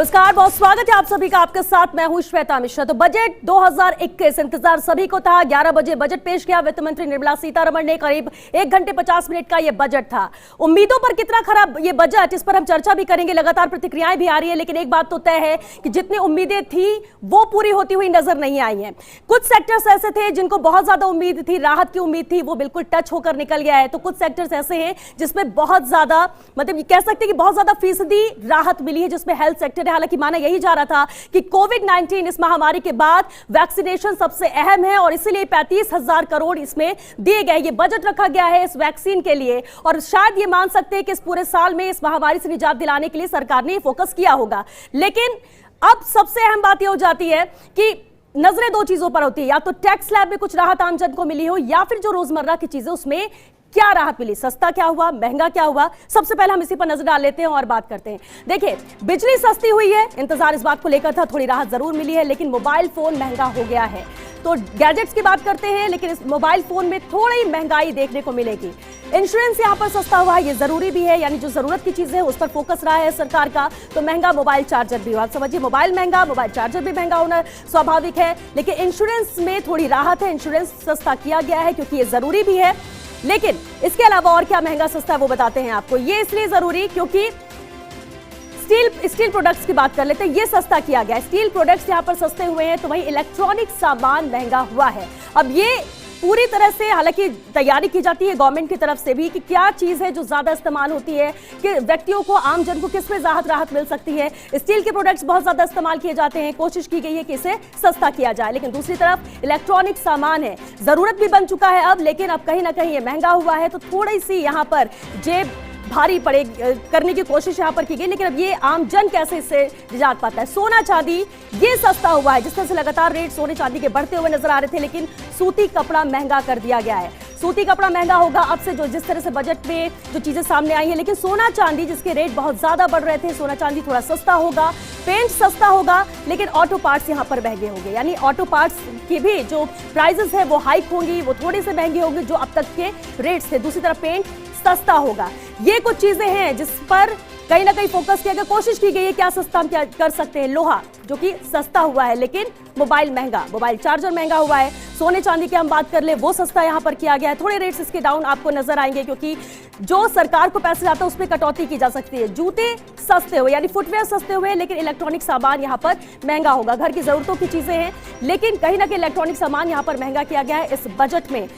नमस्कार, बहुत स्वागत है आप सभी का। आपके साथ मैं हूं श्वेता मिश्रा। तो बजट 2021 इंतजार सभी को था। 11 बजे बजट पेश किया वित्त मंत्री निर्मला सीतारमण ने। करीब 1 घंटे 50 मिनट का यह बजट था। उम्मीदों पर कितना खरा ये बजट, इस पर हम चर्चा भी करेंगे। लगातार प्रतिक्रियाएं भी आ रही है, लेकिन एक बात तो तय है कि जितनी उम्मीदें थी वो पूरी होती हुई नजर नहीं आई है। कुछ सेक्टर्स ऐसे थे जिनको बहुत ज्यादा उम्मीद थी, राहत की उम्मीद थी, वो बिल्कुल टच होकर निकल गया है। तो कुछ सेक्टर्स ऐसे हैं जिसमें बहुत ज्यादा, मतलब ये कह सकते हैं कि बहुत ज्यादा फीसदी राहत मिली है, जिसमें हेल्थ सेक्टर है। हालांकि माना यही जा रहा था कि कोविड-19 इस महामारी के बाद वैक्सीनेशन सबसे अहम है और इसीलिए 35,000 करोड़ इसमें दिए गए। ये बजट रखा गया है इस वैक्सीन के लिए और शायद ये मान सकते हैं कि इस पूरे साल में इस महामारी से निजात दिलाने के लिए सरकार ने फोकस किया होगा। लेकिन अब सबसे अहम बात यह हो जाती है कि नजरें दो चीजों पर होती है, या तो टैक्स स्लैब में कुछ राहत आमजन को मिली हो, या फिर जो रोजमर्रा की चीजें उसमें क्या राहत मिली। सस्ता क्या हुआ, महंगा क्या हुआ, सबसे पहले हम इसी पर नजर डाल लेते हैं और बात करते हैं। देखिए, बिजली सस्ती हुई है, इंतजार इस बात को लेकर था, थोड़ी राहत जरूर मिली है, लेकिन मोबाइल फोन महंगा हो गया है। तो गैजेट्स की बात करते हैं, लेकिन इस मोबाइल फोन में थोड़ी महंगाई देखने को मिलेगी। इंश्योरेंस यहां पर सस्ता हुआ है, ये जरूरी भी है, यानी जो जरूरत की चीजें हैं उस पर फोकस रहा है सरकार का। तो महंगा मोबाइल चार्जर भी हुआ। आप समझिए, मोबाइल महंगा, मोबाइल चार्जर भी महंगा होना स्वाभाविक है, लेकिन इंश्योरेंस में थोड़ी राहत है। इंश्योरेंस सस्ता किया गया है क्योंकि ये जरूरी भी है। लेकिन इसके अलावा और क्या महंगा सस्ता है वो बताते हैं आपको। ये इसलिए जरूरी क्योंकि स्टील प्रोडक्ट्स की बात कर लेते हैं। ये सस्ता किया गया है, स्टील प्रोडक्ट्स यहां पर सस्ते हुए हैं। तो वहीं इलेक्ट्रॉनिक सामान महंगा हुआ है। अब ये पूरी तरह से हालांकि तैयारी की जाती है गवर्नमेंट की तरफ से भी कि क्या चीज है जो ज्यादा इस्तेमाल होती है, कि व्यक्तियों को, आम जन को किसमें राहत मिल सकती है। स्टील के प्रोडक्ट्स बहुत ज्यादा इस्तेमाल किए जाते हैं, कोशिश की गई है कि इसे सस्ता किया जाए। लेकिन दूसरी तरफ इलेक्ट्रॉनिक सामान है, जरूरत भी बन चुका है अब, लेकिन अब कहीं ना कहीं ये महंगा हुआ है। तो थोड़ी सी यहाँ पर जेब भारी पड़े करने की कोशिश यहां पर की गई। लेकिन अब ये आम जन कैसे इससे निजात पाता है। सोना चांदी ये सस्ता हुआ है, जिस तरह से लगातार रेट सोने चांदी के बढ़ते हुए नजर आ रहे थे, लेकिन सूती कपड़ा महंगा कर दिया गया है। सूती कपड़ा महंगा होगा अब से, जो जिस तरह से बजट में जो चीजें सामने आई हैं। लेकिन सोना चांदी जिसके रेट बहुत ज्यादा बढ़ रहे थे, सोना चांदी थोड़ा सस्ता होगा। पेंट सस्ता होगा, लेकिन ऑटो पार्ट्स यहां पर महंगे होंगे, यानी ऑटो पार्ट्स की भी जो प्राइसेस है वो हाइक होंगी, वो थोड़े से महंगे होंगे जो अब तक के रेट्स थे। दूसरी तरफ पेंट सस्ता होगा। ये कुछ चीजें हैं जिस पर कहीं ना कहीं फोकस किया गया, कोशिश की गई है क्या सस्ता हम क्या कर सकते हैं। लोहा जो कि सस्ता हुआ है, लेकिन मोबाइल महंगा, मोबाइल चार्जर महंगा हुआ है। सोने चांदी की हम बात कर ले, वो सस्ता यहां पर किया गया है। थोड़े रेट्स इसके डाउन आपको नजर आएंगे क्योंकि जो सरकार को पैसे जाता है उस पर कटौती की जा सकती है। जूते सस्ते हुए, यानी फुटवेयर सस्ते हुए, लेकिन इलेक्ट्रॉनिक सामान यहां पर महंगा होगा। घर की जरूरतों की चीजें हैं, लेकिन कहीं ना कहीं इलेक्ट्रॉनिक सामान यहां पर महंगा किया गया है इस बजट में।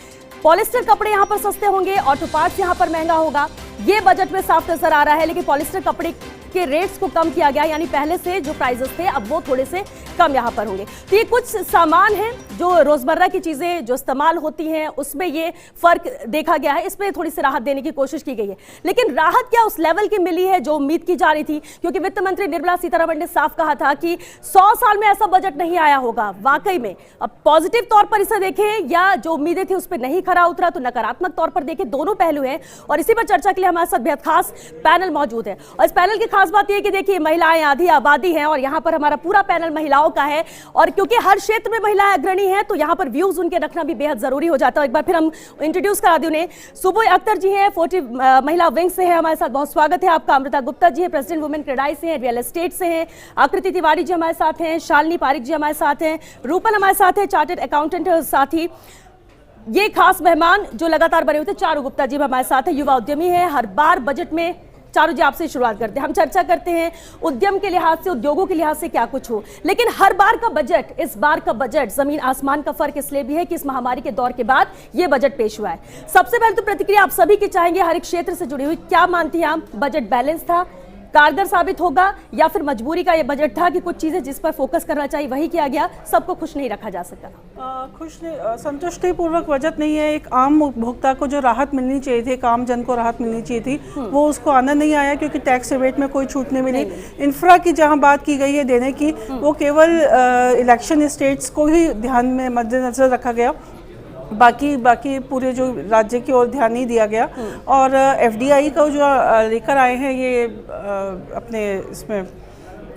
पॉलिस्टर कपड़े यहां पर सस्ते होंगे, ऑटो पार्ट्स यहां पर महंगा होगा, ये बजट में साफ नजर आ रहा है। लेकिन पॉलिस्टर कपड़े के रेट्स को कम किया गया, यानी पहले से जो प्राइसेस थे अब वो थोड़े से कम यहां पर होंगे। तो ये कुछ सामान हैं जो रोजमर्रा की चीजें जो इस्तेमाल होती हैं उसमें ये फर्क देखा गया है, इसमें थोड़ी सी राहत देने की कोशिश की गई है। लेकिन राहत क्या उस लेवल की मिली है जो उम्मीद की जा रही थी, क्योंकि वित्त मंत्री निर्मला सीतारमण ने साफ कहा था कि 100 साल में ऐसा बजट नहीं आया होगा। वाकई में अब पॉजिटिव तौर पर इसे देखें या जो उम्मीदें थी उस पर नहीं खरा उतरा, तो नकारात्मक तौर पर देखें, दोनों पहलू हैं। और इसी पर चर्चा के लिए हमारे साथ बेहद खास पैनल मौजूद है। और इस पैनल की खास बात यह कि देखिए, महिलाएं आधी आबादी हैं और यहां पर हमारा पूरा पैनल महिलाओं का है। और क्योंकि हर क्षेत्र में महिलाएं अग्रणी हैं, तो यहां पर व्यूज उनके रखना भी बेहद जरूरी हो जाता है। एक बार फिर हम इंट्रोड्यूस करा दें उन्हें। सुबोध अख्तर जी हैं, 40 महिला विंग से है, हमारे साथ बहुत स्वागत है आपका। अमृता गुप्ता जी है, प्रेसिडेंट वुमेन क्रेडाई से हैं, रियल एस्टेट से हैं। आकृति तिवारी जी हमारे साथ हैं, शालिनी पारिक जी हमारे साथ हैं, रूपल हमारे साथ है, चार्टर्ड अकाउंटेंट है। साथ ही ये खास मेहमान जो लगातार बने हुए थे, चारू गुप्ता जी हमारे साथ है, युवा उद्यमी है। हर बार बजट में चारू जी आपसे शुरुआत करते हैं, हम चर्चा करते हैं उद्यम के लिहाज से, उद्योगों के लिहाज से क्या कुछ हो। लेकिन हर बार का बजट, इस बार का बजट जमीन आसमान का फर्क इसलिए भी है कि इस महामारी के दौर के बाद ये बजट पेश हुआ है। सबसे पहले तो प्रतिक्रिया आप सभी की चाहेंगे, हर एक क्षेत्र से जुड़ी हुई। क्या मानती हैं आप, बजट बैलेंस था, कारगर साबित होगा, या फिर मजबूरी का ये बजट था कि कुछ चीजें जिस पर फोकस करना चाहिए वही किया गया, सबको खुश नहीं रखा जा सका? संतुष्टिपूर्वक बजट नहीं है। एक आम उपभोक्ता को जो राहत मिलनी चाहिए थी, एक आम जन को राहत मिलनी चाहिए थी, वो उसको आनंद नहीं आया क्योंकि टैक्स रिबेट में कोई छूट नहीं मिली। इंफ्रा की जहां बात की गई है देने की, वो केवल इलेक्शन स्टेट्स को ही ध्यान में मद्देनजर रखा गया, बाकी पूरे जो राज्य की ओर ध्यान नहीं दिया गया। और एफडीआई का जो लेकर आए हैं ये अपने इसमें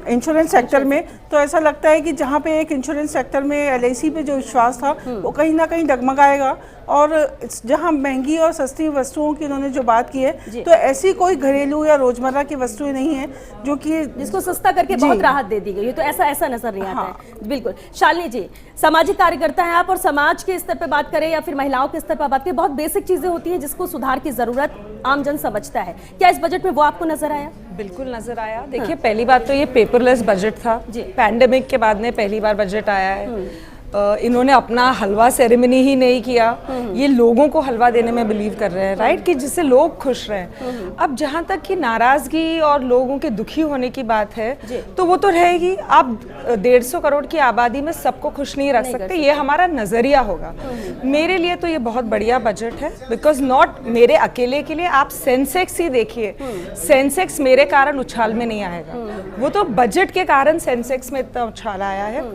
इंश्योरेंस सेक्टर में, तो ऐसा लगता है कि जहाँ पे एक इंश्योरेंस सेक्टर में एलआईसी पे जो विश्वास था वो कहीं ना कहीं डगमगाएगा। और जहाँ महंगी और सस्ती वस्तुओं की उन्होंने जो बात की है, तो ऐसी कोई घरेलू या रोजमर्रा की वस्तुएं नहीं है जो कि जिसको सस्ता करके बहुत राहत दे दी गई है, तो ऐसा नजर नहीं आता है। बिल्कुल। शालिनी जी, सामाजिक कार्यकर्ता हैं आप, और समाज के स्तर पर बात करें या फिर महिलाओं के स्तर पर बात करें, बहुत बेसिक चीजें होती हैं जिसको सुधार की जरूरत आमजन समझता है। क्या इस बजट में वो आपको नजर आया? बिल्कुल नजर आया। देखिए, पहली बात तो ये पेपरलेस बजट था, पैंडेमिक के बाद में पहली बार बजट आया है। इन्होंने अपना हलवा सेरेमनी ही नहीं किया, ये लोगों को हलवा देने में बिलीव कर रहे हैं, राइट, कि जिससे लोग खुश रहें। अब जहाँ तक कि नाराजगी और लोगों के दुखी होने की बात है, तो वो तो रहेगी। आप 150 करोड़ की आबादी में सबको खुश नहीं रख सकते, ये हमारा नजरिया होगा। मेरे लिए तो ये बहुत बढ़िया बजट है, बिकॉज नॉट मेरे अकेले के लिए। आप सेंसेक्स ही देखिए, सेंसेक्स मेरे कारण उछाल में नहीं आएगा, वो तो बजट के कारण सेंसेक्स में इतना उछाल आया है।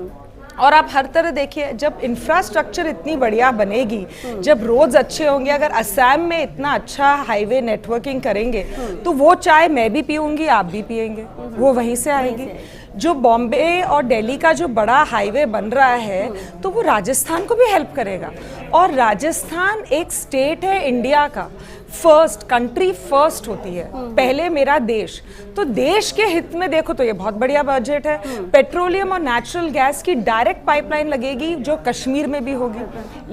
और आप हर तरह देखिए, जब इंफ्रास्ट्रक्चर इतनी बढ़िया बनेगी, जब रोड्स अच्छे होंगे, अगर असम में इतना अच्छा हाईवे नेटवर्किंग करेंगे, तो वो चाय मैं भी पीऊंगी, आप भी पिएंगे, वो वहीं से आएगी। जो बॉम्बे और दिल्ली का जो बड़ा हाईवे बन रहा है, तो वो राजस्थान को भी हेल्प करेगा। और राजस्थान एक स्टेट है इंडिया का, फर्स्ट कंट्री फर्स्ट होती है, पहले मेरा देश। तो देश के हित में देखो तो ये बहुत बढ़िया बजट है। पेट्रोलियम और नेचुरल गैस की डायरेक्ट पाइपलाइन लगेगी जो कश्मीर में भी होगी,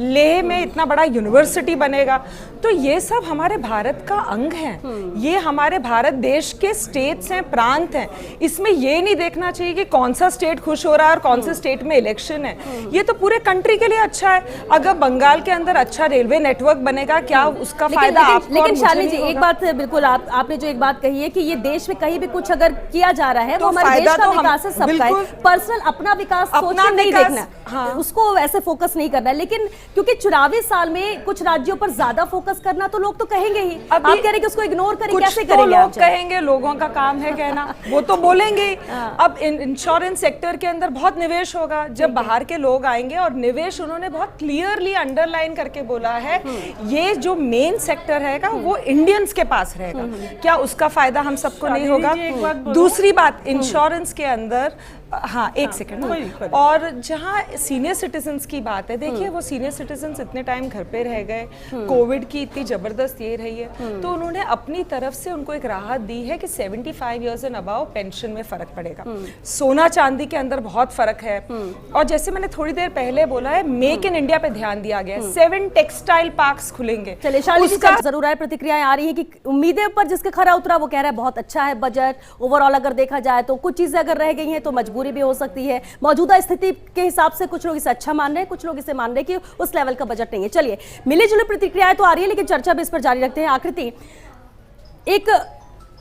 लेह में इतना बड़ा यूनिवर्सिटी बनेगा। तो ये सब हमारे भारत का अंग है, ये हमारे भारत देश के स्टेट्स हैं, प्रांत हैं। इसमें ये नहीं देखना चाहिए कि कौन सा स्टेट खुश हो रहा है और कौन से स्टेट में इलेक्शन है। ये तो पूरे कंट्री के लिए अच्छा है। अगर बंगाल के अंदर अच्छा रेलवे नेटवर्क बनेगा, क्या उसका फायदा आपको? लेकिन शालिनी जी, एक बात बिल्कुल आपने जो एक बात कही है कि ये देश में कहीं भी कुछ अगर किया जा रहा है, तो हमारे देश का विकास है, सबका है। पर्सनल अपना विकास सोचना नहीं देखना, उसको ऐसे फोकस नहीं करना है। लेकिन क्योंकि चुनावी साल में कुछ राज्यों पर ज्यादा फोकस करना, तो लोग तो कहेंगे ही। आप कह रहे हैं कि उसको इग्नोर करें, कैसे करेंगे? लोग कहेंगे, लोगों का काम है कहना, वो तो बोलेंगे। अब इंश्योरेंस सेक्टर के अंदर बहुत निवेश होगा, जब बाहर के लोग आएंगे, और निवेश उन्होंने बहुत क्लियरली अंडरलाइन करके बोला है, ये जो मेन सेक्टर है वो इंडियंस के पास रहेगा। क्या उसका फायदा हम सबको नहीं होगा? दूसरी बात, इंश्योरेंस के अंदर, हाँ एक सेकंड, और जहाँ सीनियर सिटीजन्स की बात है, देखिए वो सीनियर सिटीजन्स इतने टाइम घर पे रह गए, कोविड की इतनी जबरदस्त ये रही है, तो उन्होंने अपनी तरफ से उनको एक राहत दी है कि 75 इयर्स एंड अबव पेंशन में फर्क पड़ेगा। सोना चांदी के अंदर बहुत फर्क है। और जैसे मैंने थोड़ी देर पहले बोला है, मेक इन इंडिया पे ध्यान दिया गया है, 7 टेक्सटाइल पार्क्स खुलेंगे। उसका जरूर है, प्रतिक्रियाएं आ रही है कि उम्मीदें पर जिसके खरा उतरा वो कह रहा है बहुत अच्छा है बजट। ओवरऑल अगर देखा जाए तो कुछ चीजें अगर रह गई हैं तो मजबूरी भी हो सकती है, मौजूदा स्थिति के हिसाब से कुछ लोग इसे अच्छा मान रहे हैं, कुछ लोग इसे मान रहे हैं कि उस लेवल का बजट नहीं है। चलिए, मिली जुली प्रतिक्रियाएं तो आ रही है, लेकिन चर्चा भी इस पर जारी रखते हैं। आकृति, एक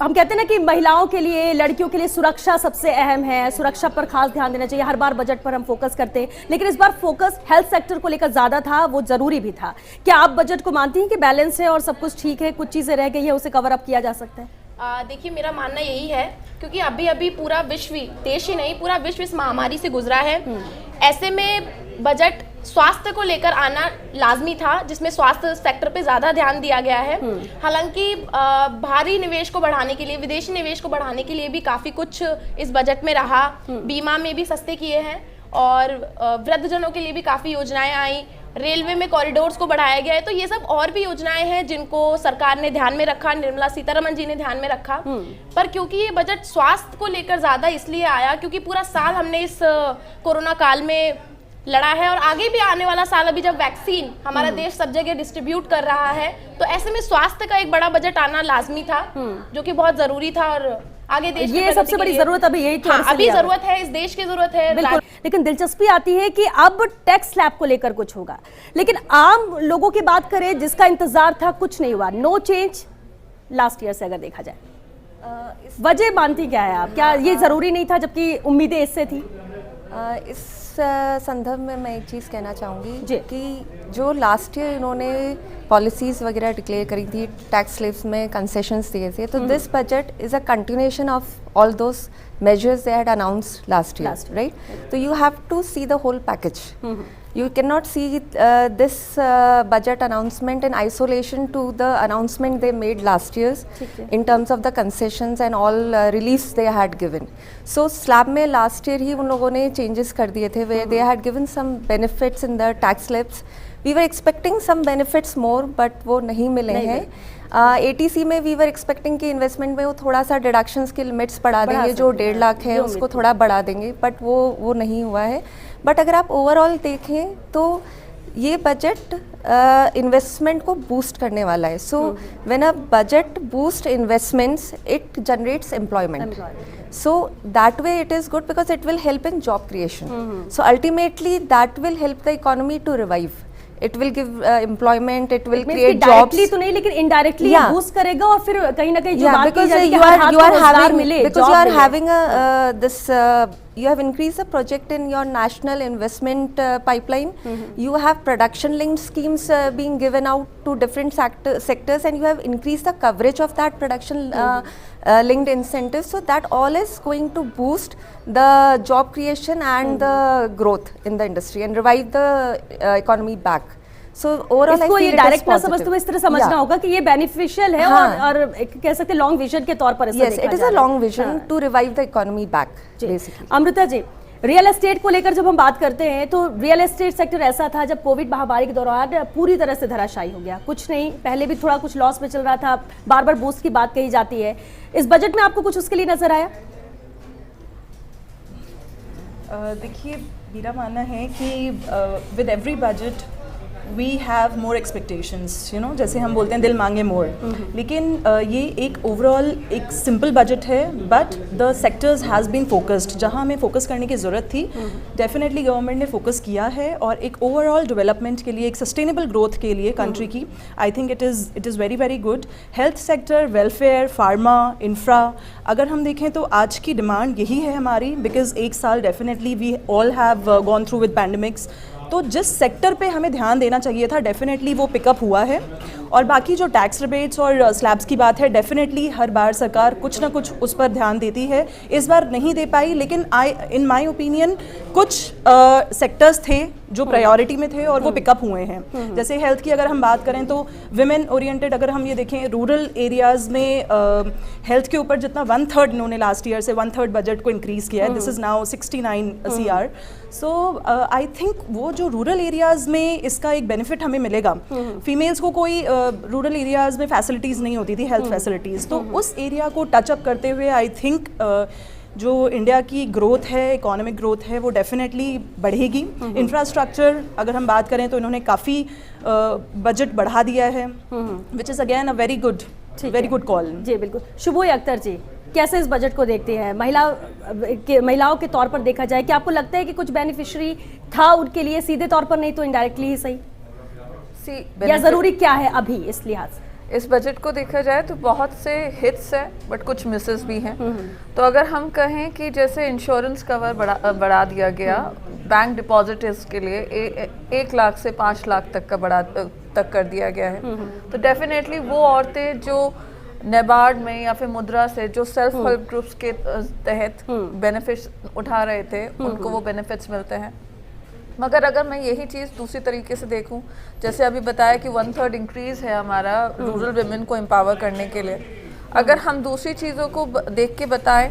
हम कहते हैं ना कि महिलाओं के लिए, लड़कियों के लिए सुरक्षा सबसे अहम है, सुरक्षा पर खास ध्यान देना चाहिए। हर बार बजट पर हम फोकस करते हैं, लेकिन इस बार फोकस हेल्थ सेक्टर को लेकर ज्यादा था, वो जरूरी भी था। क्या आप बजट को मानती हैं कि बैलेंस है और सब कुछ ठीक है, कुछ चीजें रह गई है, उसे कवर अप किया जा सकता है? देखिए, मेरा मानना यही है, क्योंकि अभी पूरा विश्व, देश ही नहीं पूरा विश्व इस महामारी से गुजरा है। ऐसे में बजट स्वास्थ्य को लेकर आना लाजमी था, जिसमें स्वास्थ्य सेक्टर पे ज़्यादा ध्यान दिया गया है। हालांकि भारी निवेश को बढ़ाने के लिए, विदेशी निवेश को बढ़ाने के लिए भी काफ़ी कुछ इस बजट में रहा। बीमा में भी सस्ते किए हैं, और वृद्धजनों के लिए भी काफ़ी योजनाएं आई। रेलवे में कॉरिडोर्स को बढ़ाया गया है। तो ये सब और भी योजनाएं हैं जिनको सरकार ने ध्यान में रखा, निर्मला सीतारमण जी ने ध्यान में रखा। पर क्योंकि ये बजट स्वास्थ्य को लेकर ज़्यादा इसलिए आया क्योंकि पूरा साल हमने इस कोरोना काल में लड़ा है, और आगे भी आने वाला साल, अभी जब वैक्सीन हमारा देश सब जगह डिस्ट्रीब्यूट कर रहा है, तो ऐसे में स्वास्थ्य का एक बड़ा बजट आना लाजमी था, जो कि बहुत जरूरी था। और आगे देश ये सबसे बड़ी जरूरत अभी यही तो अभी जरूरत है, इस देश की जरूरत है। बिल्कुल। लेकिन दिलचस्पी आती है कि अब टैक्स स्लैब को लेकर कुछ होगा, लेकिन आम लोगों की बात करें जिसका इंतजार था, कुछ नहीं हुआ। नो चेंज लास्ट ईयर से अगर देखा जाए, वजह मानती क्या है आप? क्या ये जरूरी नहीं था जबकि उम्मीदें इससे थी? इस संदर्भ में मैं एक चीज़ कहना चाहूँगी कि जो लास्ट ईयर इन्होंने पॉलिसीज़ वगैरह डिक्लेयर करी थी, टैक्स स्लैब्स में कंसेशंस दिए थे, तो this budget is a continuation of all those measures they had announced last year, right? So you have to see the whole package. You cannot see this budget announcement in isolation to the announcement they made last year's in terms of the concessions and all reliefs they had given. So slab में last year ही उन लोगों ने changes कर दिए थे where they had given some benefits in the tax slabs. We were expecting some benefits more but वो नहीं मिले हैं. ATC में वी वर एक्सपेक्टिंग कि इन्वेस्टमेंट में वो थोड़ा सा डिडक्शंस की लिमिट्स बढ़ा देंगे, जो 1.5 लाख है उसको थोड़ा बढ़ा देंगे, बट वो नहीं हुआ है. बट अगर आप ओवरऑल देखें तो ये बजट इन्वेस्टमेंट को बूस्ट करने वाला है. So when a budget boost investments it generates employment. So that way it is good because it will help in job creation. So ultimately that will help the economy to revive. It will give employment, it will create jobs. Directly तो नहीं लेकिन indirectly boost करेगा और फिर कहीं ना कहीं जो बात की जाती है you are having a this you have increased the project in your national investment pipeline. You have production linked schemes being given out to different sectors and you have increased the coverage of that production linked incentives. So that all is going to boost the job creation and the growth in the industry and revive the economy back. So overall इसको ये direct ना समझते हुए इस तरह समझना होगा कि ये बेनिफिशियल है और कह सकते हैं लॉन्ग विजन के तौर पर इसको देखा Yes, it is a long vision to revive the economy back basically. Amrita ji, real estate को लेकर जब हम बात करते हैं तो रियल एस्टेट सेक्टर ऐसा था जब कोविड महामारी के दौरान पूरी तरह से धराशायी हो गया. कुछ नहीं, पहले भी थोड़ा कुछ लॉस में चल रहा था, बार बार बूस्ट की बात कही जाती है. इस बजट में आपको कुछ उसके लिए नजर आया? देखिए, मेरा मानना है कि with every budget we have more expectations, you know, जैसे हम बोलते हैं दिल मांगे मोर. लेकिन ये एक ओवरऑल एक सिंपल बजट है but the sectors has been focused. जहाँ हमें फोकस करने की ज़रूरत थी डेफिनेटली गवर्नमेंट ने फोकस किया है और एक ओवरऑल डेवलपमेंट के लिए, एक सस्टेनेबल ग्रोथ के लिए कंट्री की, I think it is very very good. Health sector, welfare, pharma, infra, अगर हम देखें तो आज की डिमांड यही है हमारी, बिकॉज एक साल definitely we all have gone through with pandemics. तो जिस सेक्टर पे हमें ध्यान देना चाहिए था डेफिनेटली वो पिकअप हुआ है. और बाकी जो टैक्स रिबेट्स और स्लैब्स की बात है, डेफिनेटली हर बार सरकार कुछ ना कुछ उस पर ध्यान देती है. इस बार नहीं दे पाई, लेकिन इन माय ओपिनियन कुछ सेक्टर्स थे जो प्रायोरिटी में थे और वो पिकअप हुए हैं. जैसे हेल्थ की अगर हम बात करें तो विमेन ओरिएंटेड अगर हम ये देखें, रूरल एरियाज़ में हेल्थ के ऊपर जितना 1/3 इन्होंने लास्ट ईयर से 1/3 बजट को इंक्रीज़ किया है. This is now 69 CR. So I think वो जो रूरल एरियाज़ में इसका एक बेनिफिट हमें मिलेगा. फीमेल्स को कोई रूरल एरियाज़ में फैसिलिटीज़ नहीं होती थी, हेल्थ फैसिलिटीज़, तो उस एरिया को टचअप करते हुए आई थिंक जो इंडिया की ग्रोथ है, इकोनॉमिक ग्रोथ है, वो डेफिनेटली बढ़ेगी. इंफ्रास्ट्रक्चर अगर हम बात करें तो इन्होंने काफ़ी बजट बढ़ा दिया है, which is again a very good call. जी बिल्कुल. शुभोई अख्तर जी, कैसे इस बजट को देखते हैं? महिलाओं के तौर पर देखा जाए, क्या आपको लगता है कि कुछ बेनिफिशियरी था उनके लिए सीधे तौर पर, नहीं तो इनडायरेक्टली ही सही, या जरूरी क्या है अभी इस लिहाज से? इस बजट को देखा जाए तो बहुत से हिट्स है बट कुछ मिसेस भी हैं. तो अगर हम कहें कि जैसे इंश्योरेंस कवर बढ़ा दिया गया, बैंक डिपॉजिटर्स के लिए 1 लाख से 5 लाख तक का तक कर दिया गया है. तो डेफिनेटली वो औरतें जो नेबार्ड में या फिर मुद्रा से जो सेल्फ हेल्प ग्रुप्स के तहत बेनिफिट्स उठा रहे थे, उनको वो बेनिफिट्स मिलते हैं. मगर अगर मैं यही चीज़ दूसरी तरीके से देखूं, जैसे अभी बताया कि 1/3 इंक्रीज़ है हमारा रूरल विमेन को एम्पावर करने के लिए. अगर हम दूसरी चीज़ों को देख के बताएं,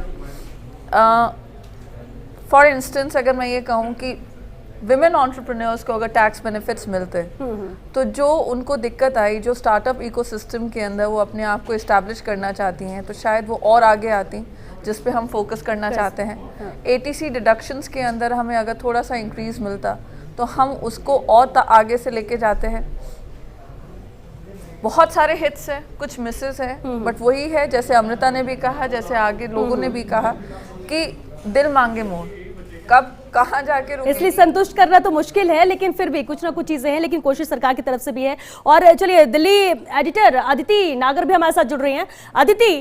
फॉर इंस्टेंस अगर मैं ये कहूँ कि विमेन एंटरप्रेन्योर्स को अगर टैक्स बेनिफिट्स मिलते तो जो उनको दिक्कत आई, जो स्टार्टअप इकोसिस्टम के अंदर वो अपने आप को इस्टेब्लिश करना चाहती हैं, तो शायद वो और आगे आती, जिस पे हम फोकस करना चाहते हैं. ATC डिडक्शंस के अंदर हमें अगर थोड़ा सा इंक्रीज मिलता तो हम उसको और आगे से लेके जाते हैं. बहुत सारे हिट्स हैं, कुछ मिसेस हैं, बट वही है जैसे अमृता ने भी कहा, जैसे आगे लोगों ने भी कहा कि दिल मांगे मोर, कब कहाँ जाके रुकेगी. इसलिए संतुष्ट करना तो मुश्किल है, लेकिन फिर भी कुछ ना कुछ चीजें हैं, लेकिन कोशिश सरकार की तरफ से भी है. और चलिए, दिल्ली एडिटर अदिति नागर भी हमारे साथ जुड़ रही हैं. अदिति,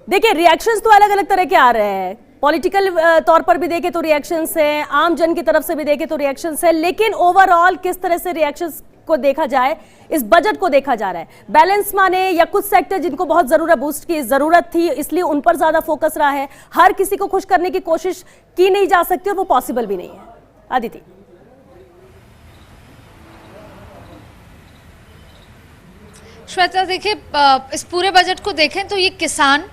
देखिए रिएक्शंस तो अलग अलग तरह के आ रहे हैं, पॉलिटिकल तौर पर भी देखें तो रिएक्शंस हैं, आम जन की तरफ से भी देखें तो रिएक्शंस हैं, लेकिन ओवरऑल किस तरह से रिएक्शंस को देखा जाए, इस बजट को देखा जा रहा है? बैलेंस माने या कुछ सेक्टर जिनको बहुत जरूरत, बूस्ट की जरूरत थी, इसलिए उन पर ज्यादा फोकस रहा है? हर किसी को खुश करने की कोशिश की नहीं जा सकती और वो पॉसिबल भी नहीं है. अदिति, श्वेता देखिए, इस पूरे बजट को देखें तो ये किसान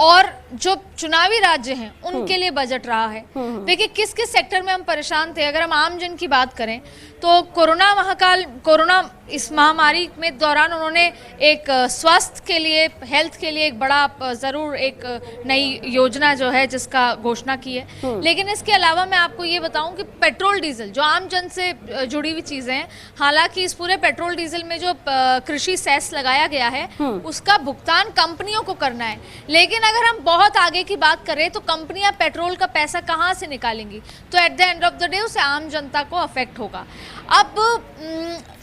और जो चुनावी राज्य हैं उनके लिए बजट रहा है। देखिए किस किस सेक्टर में हम परेशान थे। अगर हम आम जन की बात करें तो कोरोना इस महामारी में दौरान उन्होंने एक स्वास्थ्य के लिए, हेल्थ के लिए एक बड़ा ज़रूर एक नई योजना जो है जिसका घोषणा की है। लेकिन इसके अलावा मैं आपको ये बताऊं कि पेट्रोल डीजल जो आम जन से जुड़ी हुई चीज़ें हैं, हालांकि इस पूरे पेट्रोल डीजल में जो कृषि सेस लगाया गया है उसका भुगतान कंपनियों को करना है। लेकिन अगर हम बहुत आगे की बात करें तो कंपनियां पेट्रोल का पैसा कहाँ से निकालेंगी, तो at the end of the day उसे आम जनता को अफेक्ट होगा। अब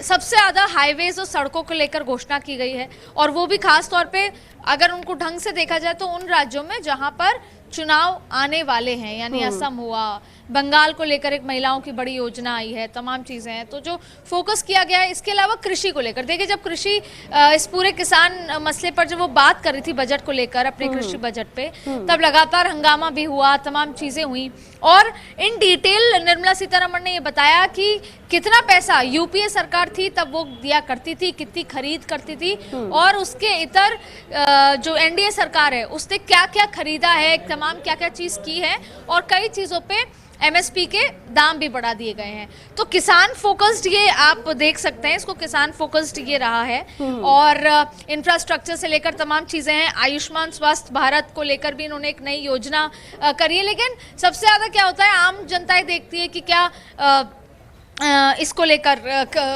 सबसे ज़्यादा हाईवेज और सड़कों को लेकर घोषणा की गई है, और वो भी खास तौर पे अगर उनको ढंग से देखा जाए तो उन राज्यों में जहां पर चुनाव आने वाले हैं, यानी असम हुआ, बंगाल को लेकर एक महिलाओं की बड़ी योजना आई है, तमाम चीज़ें हैं। तो जो फोकस किया गया है, इसके अलावा कृषि को लेकर देखिए, जब कृषि इस पूरे किसान मसले पर जब वो बात कर रही थी बजट को लेकर अपने कृषि बजट पे, तब लगातार हंगामा भी हुआ, तमाम चीज़ें हुई, और इन डिटेल निर्मला सीतारमण ने ये बताया कि कितना पैसा यूपीए सरकार थी तब वो दिया करती थी, कितनी खरीद करती थी, और उसके इतर जो एनडीए सरकार है उसने क्या क्या खरीदा है, तमाम क्या क्या चीज़ की है, और कई चीज़ों पे एमएसपी के दाम भी बढ़ा दिए गए हैं। तो किसान फोकस्ड ये आप देख सकते हैं, इसको किसान फोकस्ड ये रहा है। और इंफ्रास्ट्रक्चर से लेकर तमाम चीज़ें हैं, आयुष्मान स्वास्थ्य भारत को लेकर भी इन्होंने एक नई योजना करी है। लेकिन सबसे ज़्यादा क्या होता है, आम जनता देखती है कि क्या इसको लेकर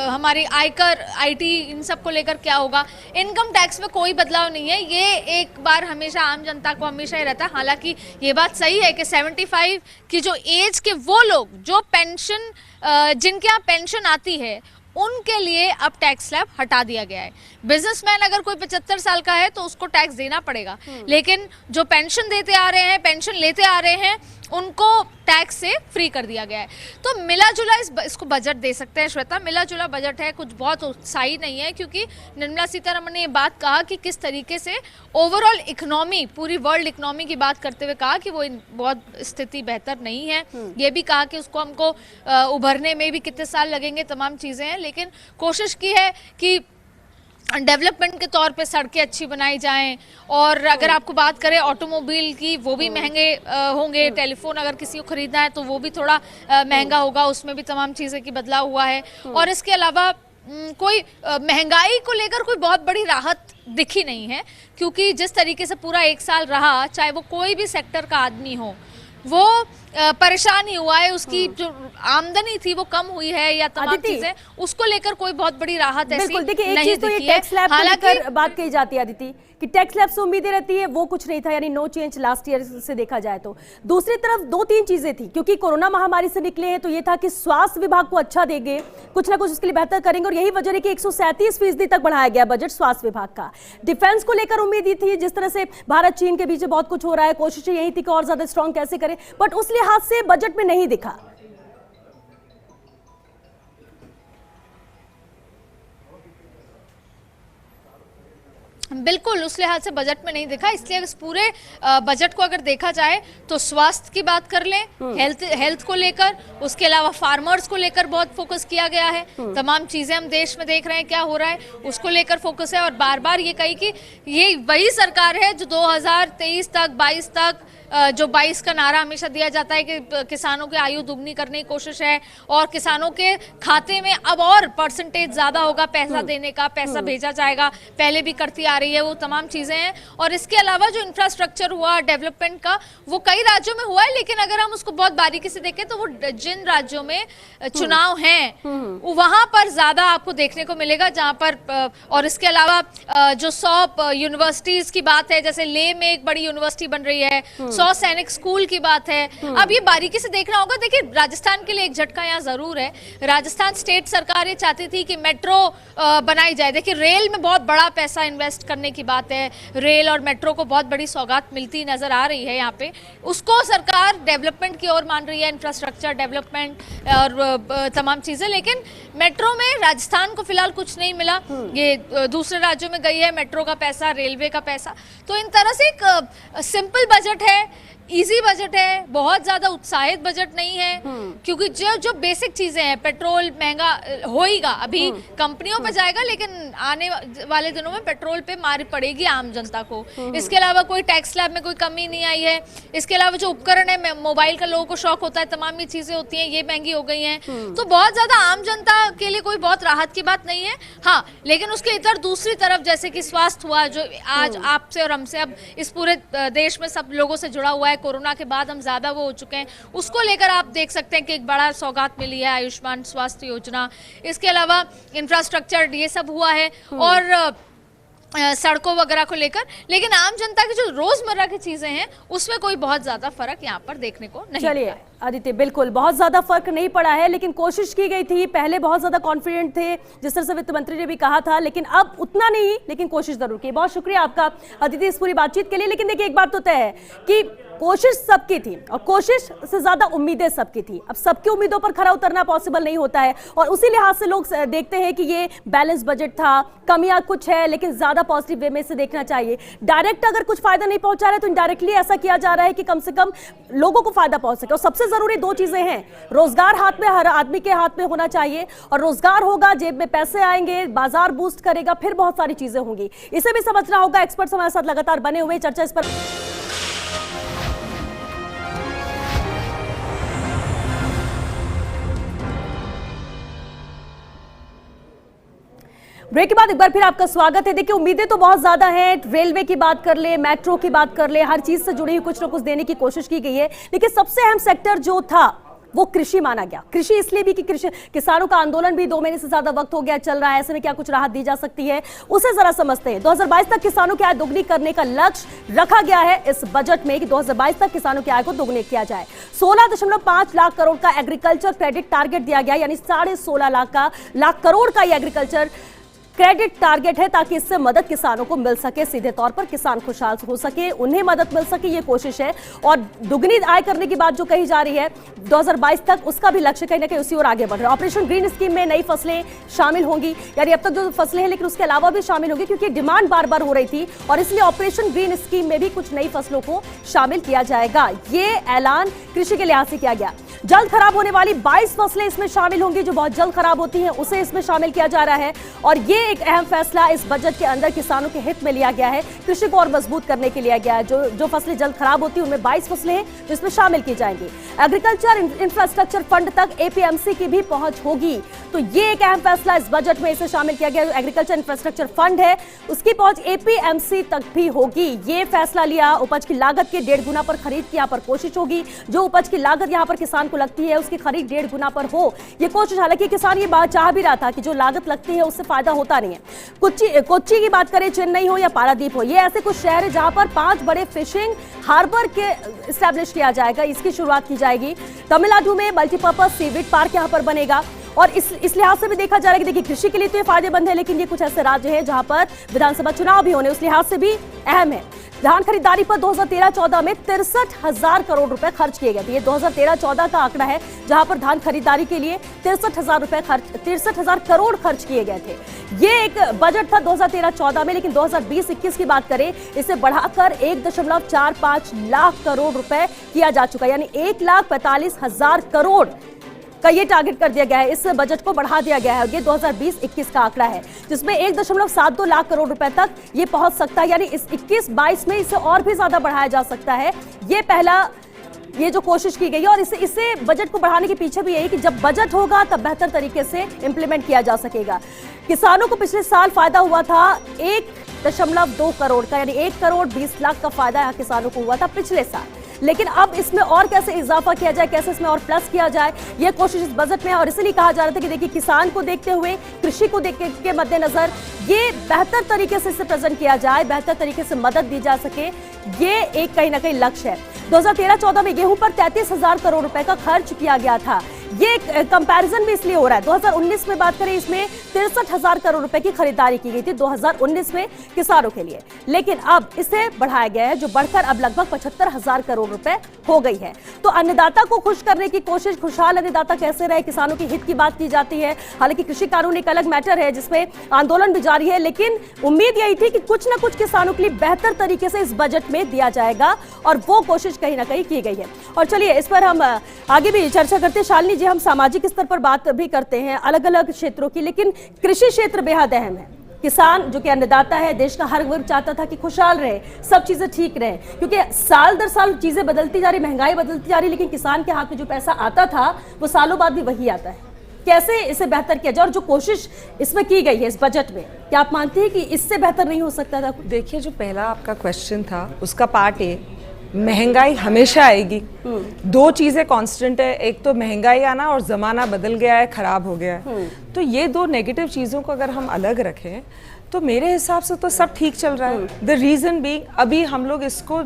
हमारी आयकर, आईटी, इन सब को लेकर क्या होगा। इनकम टैक्स में कोई बदलाव नहीं है, ये एक बार हमेशा आम जनता को हमेशा ही रहता है। हालांकि ये बात सही है कि 75 की जो एज के वो लोग जो पेंशन, जिनके यहाँ पेंशन आती है, उनके लिए अब टैक्स स्लैब हटा दिया गया है। बिजनेसमैन अगर कोई 75 साल का है तो उसको टैक्स देना पड़ेगा, लेकिन जो पेंशन देते आ रहे हैं, पेंशन लेते आ रहे हैं, उनको टैक्स से फ्री कर दिया गया है। तो मिला जुला इसको बजट दे सकते हैं श्वेता, मिला जुला बजट है, कुछ बहुत उत्साही नहीं है, क्योंकि निर्मला सीतारमण ने ये बात कहा कि किस तरीके से ओवरऑल इकोनॉमी, पूरी वर्ल्ड इकोनॉमी की बात करते हुए कहा कि वो बहुत स्थिति बेहतर नहीं है। ये भी कहा कि उसको हमको उभरने में भी कितने साल लगेंगे, तमाम चीज़ें हैं, लेकिन कोशिश की है कि डेवलपमेंट के तौर पे सड़कें अच्छी बनाई जाएं। और अगर आपको बात करें ऑटोमोबाइल की, वो भी महंगे होंगे, टेलीफोन अगर किसी को खरीदना है तो वो भी थोड़ा महंगा होगा, उसमें भी तमाम चीज़ें की बदलाव हुआ है। और इसके अलावा कोई महंगाई को लेकर कोई बहुत बड़ी राहत दिखी नहीं है, क्योंकि जिस तरीके से पूरा एक साल रहा, चाहे वो कोई भी सेक्टर का आदमी हो, वो परेशान ही हुआ है, उसकी जो आमदनी थी वो कम हुई है, या तमाम चीजें, उसको लेकर कोई बहुत बड़ी राहत ऐसी नहीं दिखी है। एक चीज तो ये टैक्स स्लैब को लेकर बात कही जाती है अदिति, कि टैक्स स्लैब से उम्मीदें रहती है, वो कुछ नहीं था, यानी नो चेंज लास्ट ईयर से देखा जाए तो। दूसरी तरफ 2-3 चीजें थी, क्योंकि कोरोना महामारी से निकले हैं, तो ये था कि स्वास्थ्य विभाग को अच्छा देंगे, कुछ ना कुछ उसके लिए बेहतर करेंगे, और यही वजह है कि 137% तक बढ़ाया गया बजट स्वास्थ्य विभाग का। डिफेंस को लेकर उम्मीद ही थी, जिस तरह से भारत चीन के बीच बहुत कुछ हो रहा है, कोशिशें यही थी कि और ज्यादा स्ट्रॉन्ग कैसे करें, बट उस लिहाज से बजट में नहीं दिखा। बिल्कुल उस लिहाज से बजट में नहीं दिखा, इसलिए इस पूरे बजट को अगर देखा जाए तो स्वास्थ्य की बात कर लें, हेल्थ को लेकर, उसके अलावा फार्मर्स को लेकर बहुत फोकस किया गया है। तमाम चीजें हम देश में देख रहे हैं क्या हो रहा है, उसको लेकर फोकस है। और बार बार ये कही कि ये वही सरकार है जो 2023 तक, 22 तक, जो 22 का नारा हमेशा दिया जाता है कि किसानों की आयु दुगनी करने की कोशिश है, और किसानों के खाते में अब और परसेंटेज ज्यादा होगा पैसा देने का, पैसा भेजा जाएगा, पहले भी करती आ रही है, वो तमाम चीजें हैं। और इसके अलावा जो इंफ्रास्ट्रक्चर हुआ डेवलपमेंट का, वो कई राज्यों में हुआ है, लेकिन अगर हम उसको बहुत बारीकी से देखें तो वो जिन राज्यों में चुनाव हैं वहां पर ज्यादा आपको देखने को मिलेगा, जहां पर और इसके अलावा जो 100 यूनिवर्सिटीज की बात है, जैसे लेह में एक बड़ी यूनिवर्सिटी बन रही है, 100 सैनिक स्कूल की बात है। अब ये बारीकी से देखना होगा। देखिए राजस्थान के लिए एक झटका यहाँ जरूर है, राजस्थान स्टेट सरकार ये चाहती थी कि मेट्रो बनाई जाए। देखिए रेल में बहुत बड़ा पैसा इन्वेस्ट करने की बात है, रेल और मेट्रो को बहुत बड़ी सौगात मिलती नजर आ रही है यहाँ पे, उसको सरकार डेवलपमेंट की ओर मान रही है, इंफ्रास्ट्रक्चर डेवलपमेंट और तमाम चीजें। लेकिन मेट्रो में राजस्थान को फिलहाल कुछ नहीं मिला, ये दूसरे राज्यों में गई है मेट्रो का पैसा, रेलवे का पैसा। तो इन तरह से एक सिंपल बजट है, इजी बजट है, बहुत ज्यादा उत्साहित बजट नहीं है, क्योंकि जो जो बेसिक चीजें हैं, पेट्रोल महंगा होएगा, अभी कंपनियों पे जाएगा, लेकिन आने वाले दिनों में पेट्रोल पे मार पड़ेगी आम जनता को। इसके अलावा कोई टैक्स स्लैब में कोई कमी नहीं आई है। इसके अलावा जो उपकरण है, मोबाइल का लोगों को शौक होता है, तमाम ये चीजें होती हैं, ये महंगी हो गई हैं। तो बहुत ज्यादा आम जनता के लिए कोई बहुत राहत की बात नहीं है। हाँ, लेकिन उसके इधर दूसरी तरफ जैसे कि स्वास्थ्य हुआ, जो आज आपसे और हमसे अब इस पूरे देश में सब लोगों से जुड़ा हुआ है, कोरोना के बाद हम ज्यादा वो हो चुके हैं, उसको लेकर आप देख सकते हैं कि एक बड़ा सौगात मिली है आयुष्मान स्वास्थ्य योजना। इसके अलावा इंफ्रास्ट्रक्चर ये सब हुआ है और सड़कों वगैरह को लेकर, लेकिन आम जनता की जो रोजमर्रा की चीजें हैं उसमें कोई बहुत ज्यादा फर्क यहाँ पर देखने को नहीं। चलिए आदित्य, बिल्कुल बहुत ज्यादा फर्क नहीं पड़ा है, लेकिन कोशिश की गई थी। पहले बहुत ज्यादा कॉन्फिडेंट थे, जिस तरह से वित्त मंत्री ने भी कहा था, लेकिन अब उतना नहीं, लेकिन कोशिश जरूर की। बहुत शुक्रिया आपका आदित्य इस पूरी बातचीत के लिए। लेकिन देखिए, एक बात तो तय है कि कोशिश सबकी थी और कोशिश से ज्यादा उम्मीदें सबकी थी। अब सबकी उम्मीदों पर खरा उतरना पॉसिबल नहीं होता है, और उसी लिहाज से लोग देखते हैं कि ये बैलेंस बजट था, कमियां कुछ है, लेकिन ज्यादा पॉजिटिव वे में से देखना चाहिए। डायरेक्ट अगर कुछ फायदा नहीं पहुंचा रहा है तो इनडायरेक्टली ऐसा किया जा रहा है कि कम से कम लोगों को फायदा पहुंच सके। और सबसे जरूरी दो चीजें हैं, रोजगार हाथ में, हर आदमी के हाथ में होना चाहिए, और रोजगार होगा, जेब में पैसे आएंगे, बाजार बूस्ट करेगा, फिर बहुत सारी चीजें होंगी। इसे भी समझना होगा। एक्सपर्ट्स हमारे साथ लगातार बने हुए, चर्चा इस पर ब्रेक के बाद एक बार फिर आपका स्वागत है। देखिए, उम्मीदें तो बहुत ज्यादा हैं, रेलवे की बात कर ले, मेट्रो की बात कर ले, हर चीज से जुड़ी हुई कुछ ना कुछ देने की कोशिश की गई है, लेकिन सबसे अहम सेक्टर जो था वो कृषि माना गया। कृषि इसलिए भी कि कृषि किसानों का आंदोलन भी 2 महीने से ज्यादा वक्त हो गया चल रहा है, ऐसे में क्या कुछ राहत दी जा सकती है, उसे जरा समझते हैं। 2022 तक किसानों की आय दोगुनी करने का लक्ष्य रखा गया है इस बजट में कि 2022 तक किसानों की आय को दोगुनी किया जाए। 16.5 लाख करोड़ का एग्रीकल्चर क्रेडिट टारगेट दिया गया, यानी 16.5 लाख करोड़ का ये एग्रीकल्चर क्रेडिट टारगेट है, ताकि इससे मदद किसानों को मिल सके, सीधे तौर पर किसान खुशहाल हो सके, उन्हें मदद मिल सके, ये कोशिश है। और दुगनी आय करने की बात जो कही जा रही है 2022 तक, उसका भी लक्ष्य कहीं ना कहीं उसी ओर आगे बढ़ रहा है। ऑपरेशन ग्रीन स्कीम में नई फसलें शामिल होंगी, यानी अब तक जो फसलें हैं लेकिन उसके अलावा भी शामिल होंगी, क्योंकि डिमांड बार बार हो रही थी, और इसलिए ऑपरेशन ग्रीन स्कीम में भी कुछ नई फसलों को शामिल किया जाएगा। ये ऐलान कृषि के लिहाज से किया गया। जल्द खराब होने वाली 22 फसलें इसमें शामिल होंगी, जो बहुत जल्द खराब होती हैं, उसे इसमें शामिल किया जा रहा है। और ये एक अहम फैसला इस बजट के अंदर किसानों के हित में लिया गया है, कृषि को और मजबूत करने के लिए लिया गया है। जो फसलें जल्द खराब होती हैं उनमें 22 फसलें हैं जो इसमें शामिल की जाएंगी। एग्रीकल्चर इंफ्रास्ट्रक्चर फंड तक एपीएमसी की भी पहुंच होगी, तो ये एक अहम फैसला इस बजट में इसे शामिल किया गया। एग्रीकल्चर इंफ्रास्ट्रक्चर फंड है, उसकी पहुंच एपीएमसी तक भी होगी। ये फैसला लिया। उपज की लागत के 1.5 गुना पर खरीद की यहाँ पर कोशिश होगी। जो उपज की लागत यहाँ पर किसान को लगती है उसकी खरीद 1.5 गुना पर हो, ये कोशिश। हालांकि किसान ये बात चाह भी रहा था कि जो लागत लगती है उससे फायदा होता नहीं है। कोच्चि की बात करें, चेन्नई हो या पारादीप हो, ये ऐसे कुछ शहर है जहां पर 5 बड़े फिशिंग हार्बर के इस्टेब्लिश किया जाएगा, इसकी शुरुआत की जाएगी। तमिलनाडु में मल्टीपर्पज सीविड पार्क यहां पर बनेगा, और इस लिहाज से भी देखा जा रहा है कि देखिए, कृषि के लिए तो ये फायदेमंद है, लेकिन ये कुछ ऐसे राज्य हैं जहां पर विधानसभा चुनाव भी होने, उस लिहाज से भी अहम है। धान खरीदारी पर 2013-14 में 63,000 करोड़ रुपए खर्च किए गए थे। ये 2013-14 का आंकड़ा है, जहां पर धान खरीदारी के लिए 63,000 करोड़ खर्च किए गए थे। ये एक बजट था 2013-14 में, लेकिन 2020-21 की बात करें, इसे बढ़ाकर 1.45 लाख करोड़ रुपए किया जा चुका है, यानी 1,45,000 करोड़ का ये टारगेट कर दिया गया है। इस बजट को बढ़ा दिया गया है, और ये 2020-21 का आंकड़ा है, जिसमें 1.72 लाख करोड़ रुपए तक ये पहुंच सकता है, यानी इस 21-22 में इसे और भी ज्यादा बढ़ाया जा सकता है। ये पहला ये जो कोशिश की गई है, और इसे बजट को बढ़ाने के पीछे भी यही कि जब बजट होगा तब बेहतर तरीके से इंप्लीमेंट किया जा सकेगा। किसानों को पिछले साल फायदा हुआ था 1.2 करोड़ का, यानी 1 करोड़ 20 लाख का फायदा यहाँ किसानों को हुआ था पिछले साल। लेकिन अब इसमें और कैसे इजाफा किया जाए, कैसे इसमें और प्लस किया जाए, ये कोशिश इस बजट में है। और इसलिए कहा जा रहा था कि देखिए, किसान को देखते हुए, कृषि को देखते के मद्देनजर ये बेहतर तरीके से इसे प्रेजेंट किया जाए, बेहतर तरीके से मदद दी जा सके, ये एक कहीं ना कहीं लक्ष्य है। 2013-14 में गेहूं पर 33,000 करोड़ रुपए का खर्च किया गया था। ये कंपैरिजन भी इसलिए हो रहा है, 2019 में बात करें इसमें 63,000 करोड़ रुपए की खरीदारी की गई थी 2019 में किसानों के लिए, लेकिन अब इसे बढ़ाया गया है जो बढ़कर अब लगभग 75,000 करोड़ रुपए हो गई है। तो अन्नदाता को खुश करने की कोशिश, खुशहाल अन्नदाता कैसे रहे, किसानों के हित की बात की जाती है। हालांकि कृषि कानून एक अलग मैटर है जिसमें आंदोलन भी जारी है, लेकिन उम्मीद यही थी कि कुछ ना कुछ किसानों के लिए बेहतर तरीके से इस बजट में दिया जाएगा और वो कोशिश कहीं ना कहीं की गई है। और चलिए इस पर हम आगे भी चर्चा करते हैं। शालिनी जी, हम सामाजिक स्तर पर बात भी करते हैं अलग अलग क्षेत्रों की, लेकिन कृषि क्षेत्र बेहद अहम है। किसान जो कि अन्नदाता है, देश का हर वर्ग चाहता था कि खुशहाल रहे, सब चीजें ठीक रहे, क्योंकि साल दर साल चीजें बदलती जा रही, महंगाई बदलती जा रही, लेकिन किसान के हाथ में जो पैसा आता था वो सालों बाद भी वही आता है। कैसे इसे बेहतर किया जाए और जो कोशिश इसमें की गई है इस बजट में, क्या आप मानते हैं कि इससे बेहतर नहीं हो सकता था? देखिए, जो पहला आपका क्वेश्चन था उसका पार्ट ए, महंगाई हमेशा आएगी। दो चीजें कांस्टेंट है, एक तो महंगाई आना और जमाना बदल गया है, खराब हो गया है। तो ये दो नेगेटिव चीजों को अगर हम अलग रखें तो मेरे हिसाब से तो सब ठीक चल रहा है। द रीजन बीइंग, अभी हम लोग इसको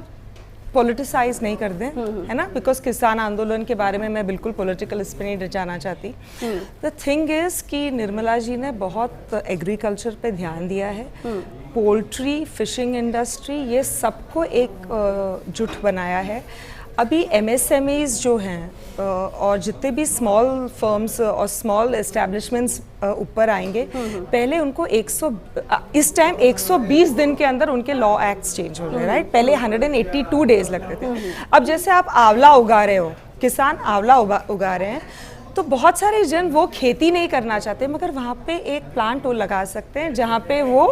पॉलिटिसाइज नहीं कर दें, है ना, बिकॉज किसान आंदोलन के बारे में मैं बिल्कुल पॉलिटिकल इस पे नहीं जाना चाहती। द थिंग इज कि निर्मला जी ने बहुत एग्रीकल्चर पे ध्यान दिया है, पोल्ट्री, फिशिंग इंडस्ट्री, ये सबको एक जुट बनाया है। अभी एमएसएमईज जो हैं और जितने भी स्मॉल फर्म्स और स्मॉल एस्टेब्लिशमेंट्स ऊपर आएंगे, पहले उनको इस टाइम 120 दिन के अंदर उनके लॉ एक्ट्स चेंज हो रहे हैं, राइट। पहले 182 डेज लगते थे। अब जैसे आप आंवला उगा रहे हो, किसान आंवला उगा रहे हैं, तो बहुत सारे जन वो खेती नहीं करना चाहते, मगर वहाँ पे एक प्लांट वो लगा सकते हैं जहाँ पे वो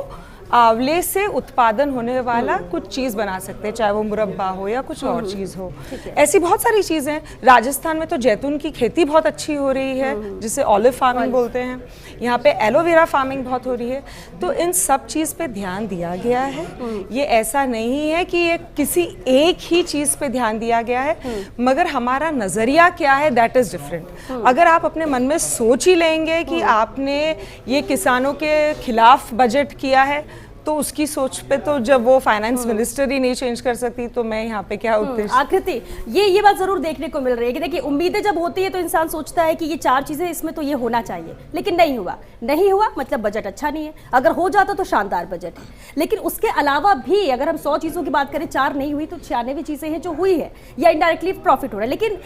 आंवले से उत्पादन होने वाला कुछ चीज़ बना सकते हैं, चाहे वो मुरब्बा हो या कुछ और चीज़ हो। ऐसी बहुत सारी चीज़ें हैं। राजस्थान में तो जैतून की खेती बहुत अच्छी हो रही है, जिसे ऑलिव फार्मिंग बोलते हैं। यहाँ पे एलोवेरा फार्मिंग बहुत हो रही है। तो इन सब चीज़ पे ध्यान दिया गया है। ये ऐसा नहीं है कि ये किसी एक ही चीज़ पे ध्यान दिया गया है, मगर हमारा नज़रिया क्या है, दैट इज़ डिफरेंट। अगर आप अपने मन में सोच ही लेंगे कि आपने ये किसानों के खिलाफ बजट किया है, तो उसकी सोच पे तो जब वो फाइनेंस मिनिस्टर ही नहीं चेंज कर सकती, तो मैं यहाँ पे क्या उद्देश्य। आकृति, ये बात जरूर देखने को मिल रही है कि देखिए, उम्मीदें जब होती है तो इंसान सोचता है कि ये चार चीजें इसमें तो ये होना चाहिए, लेकिन नहीं हुआ मतलब बजट अच्छा नहीं है। अगर हो जाता तो शानदार बजट है, लेकिन उसके अलावा भी अगर हम 100 चीजों की बात करें, 4 नहीं हुई तो 96 चीजें हैं जो हुई है या इनडायरेक्टली प्रॉफिट हो रहा है। लेकिन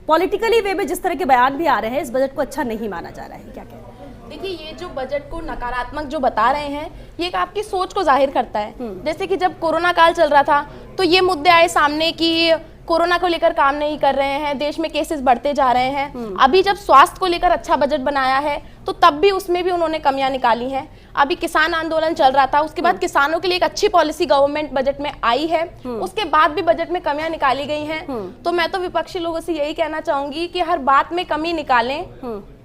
पॉलिटिकली वे में जिस तरह के बयान भी आ रहे हैं, इस बजट को अच्छा नहीं माना जा रहा है, क्या कहते हैं? देखिए, ये जो बजट को नकारात्मक जो बता रहे हैं, ये एक आपकी सोच को जाहिर करता है। जैसे कि जब कोरोना काल चल रहा था तो ये मुद्दे आए सामने कि कोरोना को लेकर काम नहीं कर रहे हैं, देश में केसेस बढ़ते जा रहे हैं। अभी जब स्वास्थ्य को लेकर अच्छा बजट बनाया है तो तब भी उसमें भी उन्होंने कमियां निकाली हैं। अभी किसान आंदोलन चल रहा था, उसके बाद किसानों के लिए एक अच्छी पॉलिसी गवर्नमेंट बजट में आई है, उसके बाद भी बजट में कमियां निकाली गई हैं। तो मैं तो विपक्षी लोगों से यही कहना चाहूंगी कि हर बात में कमी निकालें,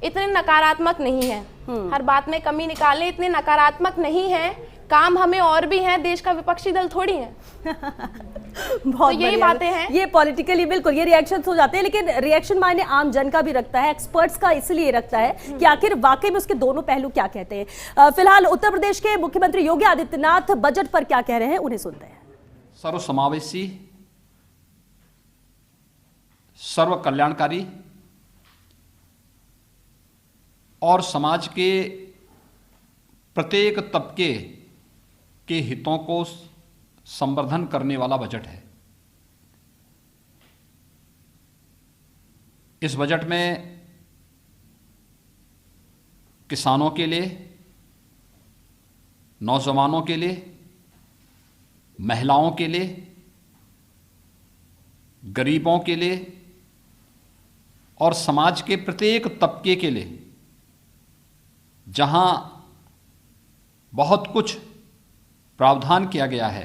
इतने नकारात्मक नहीं है। हर बात में कमी निकालें, इतने नकारात्मक नहीं है। काम हमें और भी हैं, देश का विपक्षी दल थोड़ी है। बहुत तो यही बातें हैं। ये पॉलिटिकली बिल्कुल ये रिएक्शन हो जाते हैं, लेकिन रिएक्शन मायने आम जन का भी रखता है, एक्सपर्ट्स का इसलिए रखता है कि आखिर वाकई में उसके दोनों पहलू क्या कहते हैं। फिलहाल उत्तर प्रदेश के मुख्यमंत्री योगी आदित्यनाथ बजट पर क्या कह रहे हैं, उन्हें सुनते हैं। सर्वसमावेशी, सर्व कल्याणकारी और समाज के प्रत्येक तबके के हितों को संवर्धन करने वाला बजट है। इस बजट में किसानों के लिए, नौजवानों के लिए, महिलाओं के लिए, गरीबों के लिए और समाज के प्रत्येक तबके के लिए, जहां बहुत कुछ प्रावधान किया गया है।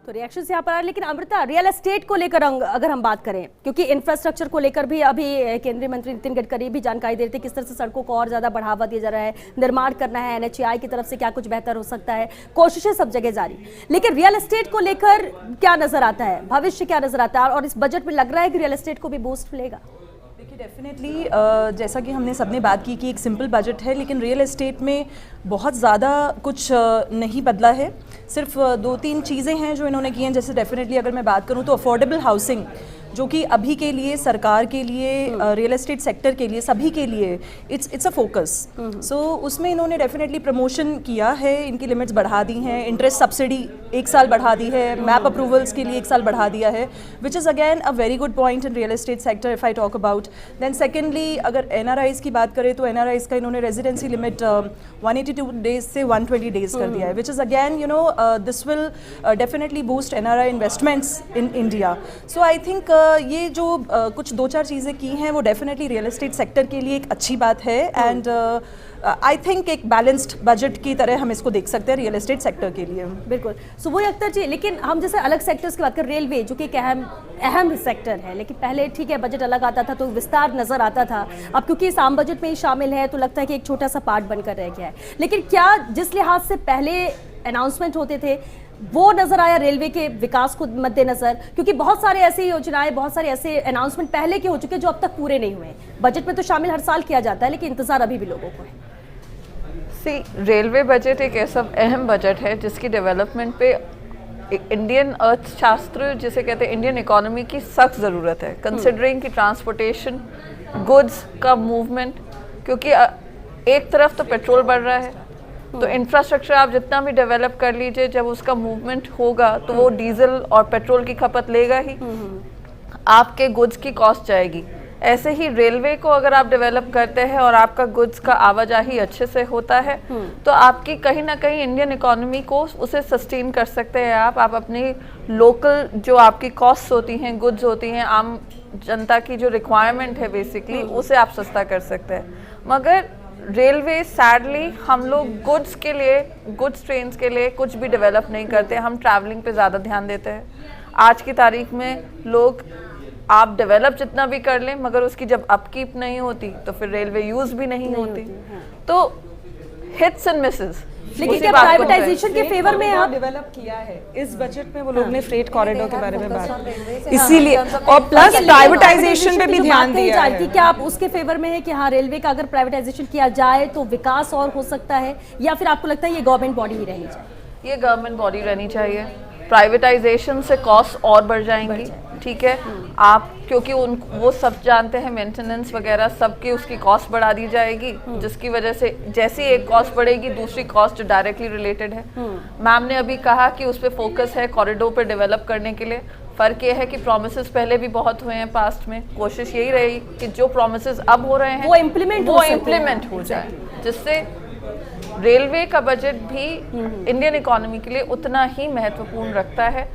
तो रिएक्शन यहाँ पर आ रहा है। लेकिन अमृता, रियल एस्टेट को लेकर अगर हम बात करें, क्योंकि इंफ्रास्ट्रक्चर को लेकर भी अभी केंद्रीय मंत्री नितिन गडकरी भी जानकारी दे रहे थे किस तरह से सड़कों को और ज्यादा बढ़ावा दिया जा रहा है, निर्माण करना है, NHAI की तरफ से क्या कुछ बेहतर हो सकता है, कोशिशें सब जगह जारी। लेकिन रियल एस्टेट को लेकर क्या नजर आता है, भविष्य क्या नजर आता है, और इस बजट में लग रहा है कि रियल एस्टेट को भी बूस्ट मिलेगा? देखिए, डेफिनेटली जैसा कि हमने सबने बात की कि एक सिंपल बजट है, लेकिन रियल एस्टेट में बहुत ज़्यादा कुछ नहीं बदला है। सिर्फ 2-3 चीज़ें हैं जो इन्होंने की हैं। जैसे डेफिनेटली अगर मैं बात करूं तो अफोर्डेबल हाउसिंग जो कि अभी के लिए सरकार के लिए रियल एस्टेट सेक्टर के लिए सभी के लिए इट्स अ फोकस। सो उसमें इन्होंने डेफिनेटली प्रमोशन किया है, इनकी लिमिट्स बढ़ा दी हैं, इंटरेस्ट सब्सिडी 1 साल बढ़ा दी है, मैप अप्रूवल्स के लिए 1 साल बढ़ा दिया है, which is again a very good point in real estate sector if I talk about. Then secondly अगर NRIs की बात करें तो NRIs का इन्होंने रेजिडेंसी लिमिट 182 डेज से 120 डेज कर दिया है, which is again you know this will definitely boost NRI investments in India. So I think ये जो कुछ 2-4 चीज़ें की हैं वो डेफिनेटली रियल एस्टेट सेक्टर के लिए एक अच्छी बात है, एंड आई थिंक एक बैलेंस्ड बजट की तरह हम इसको देख सकते हैं रियल एस्टेट सेक्टर के लिए। बिल्कुल सुबोध अख्तर जी, लेकिन हम जैसे अलग सेक्टर्स की बात करें, रेलवे जो कि एक अहम सेक्टर है, लेकिन पहले ठीक है बजट अलग आता था तो विस्तार नजर आता था, अब क्योंकि इस आम बजट में ही शामिल है तो लगता है कि एक छोटा सा पार्ट बनकर रह गया है। लेकिन क्या जिस लिहाज से पहले अनाउंसमेंट होते थे वो नजर आया रेलवे के विकास को मद्देनजर, क्योंकि बहुत सारे ऐसे योजनाएं, बहुत सारे ऐसे अनाउंसमेंट पहले के हो चुके जो अब तक पूरे नहीं हुए। बजट में तो शामिल हर साल किया जाता है लेकिन इंतजार अभी भी लोगों को है। रेलवे बजट एक ऐसा अहम बजट है जिसकी डेवलपमेंट पे इंडियन अर्थशास्त्र जिसे कहते हैं इंडियन इकोनॉमी की सख्त ज़रूरत है, कंसिडरिंग कि ट्रांसपोर्टेशन गुड्स का मूवमेंट, क्योंकि एक तरफ तो पेट्रोल बढ़ रहा है तो इंफ्रास्ट्रक्चर आप जितना भी डेवलप कर लीजिए, जब उसका मूवमेंट होगा तो वो डीजल और पेट्रोल की खपत लेगा ही, आपके गुड्स की कॉस्ट जाएगी। ऐसे ही रेलवे को अगर आप डेवलप करते हैं और आपका गुड्स का आवाजाही अच्छे से होता है तो आपकी कहीं ना कहीं इंडियन इकोनॉमी को उसे सस्टेन कर सकते हैं आप अपनी लोकल जो आपकी कॉस्ट होती हैं, गुड्स होती हैं, आम जनता की जो रिक्वायरमेंट है बेसिकली उसे आप सस्ता कर सकते हैं। मगर रेलवे सैडली हम लोग गुड्स के लिए, गुड्स ट्रेन्स के लिए कुछ भी डेवलप नहीं करते, हम ट्रैवलिंग पे ज़्यादा ध्यान देते हैं। आज की तारीख में लोग आप डेवलप जितना भी कर लें मगर उसकी जब अपकीप नहीं होती तो फिर रेलवे यूज़ भी नहीं होती, तो हिट्स एंड मिसेस। लेकिन क्या प्राइवेटाइजेशन के फेवर में आप डेवलप किया है इस बजट में, वो लोग ने फ्रेट कॉरिडोर के बारे में बात, इसीलिए और प्लस प्राइवेटाइजेशन पे भी ध्यान दिया है कि क्या आप उसके फेवर में है कि हाँ रेलवे का अगर प्राइवेटाइजेशन किया जाए तो विकास और हो सकता है, या फिर आपको लगता है ये गवर्नमेंट बॉडी ही रहनी चाहिए? ये गवर्नमेंट बॉडी रहनी चाहिए। प्राइवेटाइजेशन से कॉस्ट और बढ़ जाएंगी, ठीक है आप, क्योंकि वो सब जानते हैं मेंटेनेंस वगैरह सबकी उसकी कॉस्ट बढ़ा दी जाएगी, जिसकी वजह से जैसे एक कॉस्ट बढ़ेगी दूसरी कॉस्ट जो डायरेक्टली रिलेटेड है। मैम ने अभी कहा कि उस पर फोकस है कॉरिडोर पे डेवलप करने के लिए। फ़र्क ये है कि प्रोमिसेस पहले भी बहुत हुए हैं पास्ट में, कोशिश यही रही कि जो प्रोमिसेस अब हो रहे हैं वो इम्प्लीमेंट हो जाए, जिससे रेलवे का बजट भी इंडियन इकोनॉमी के लिए उतना ही महत्वपूर्ण रखता है,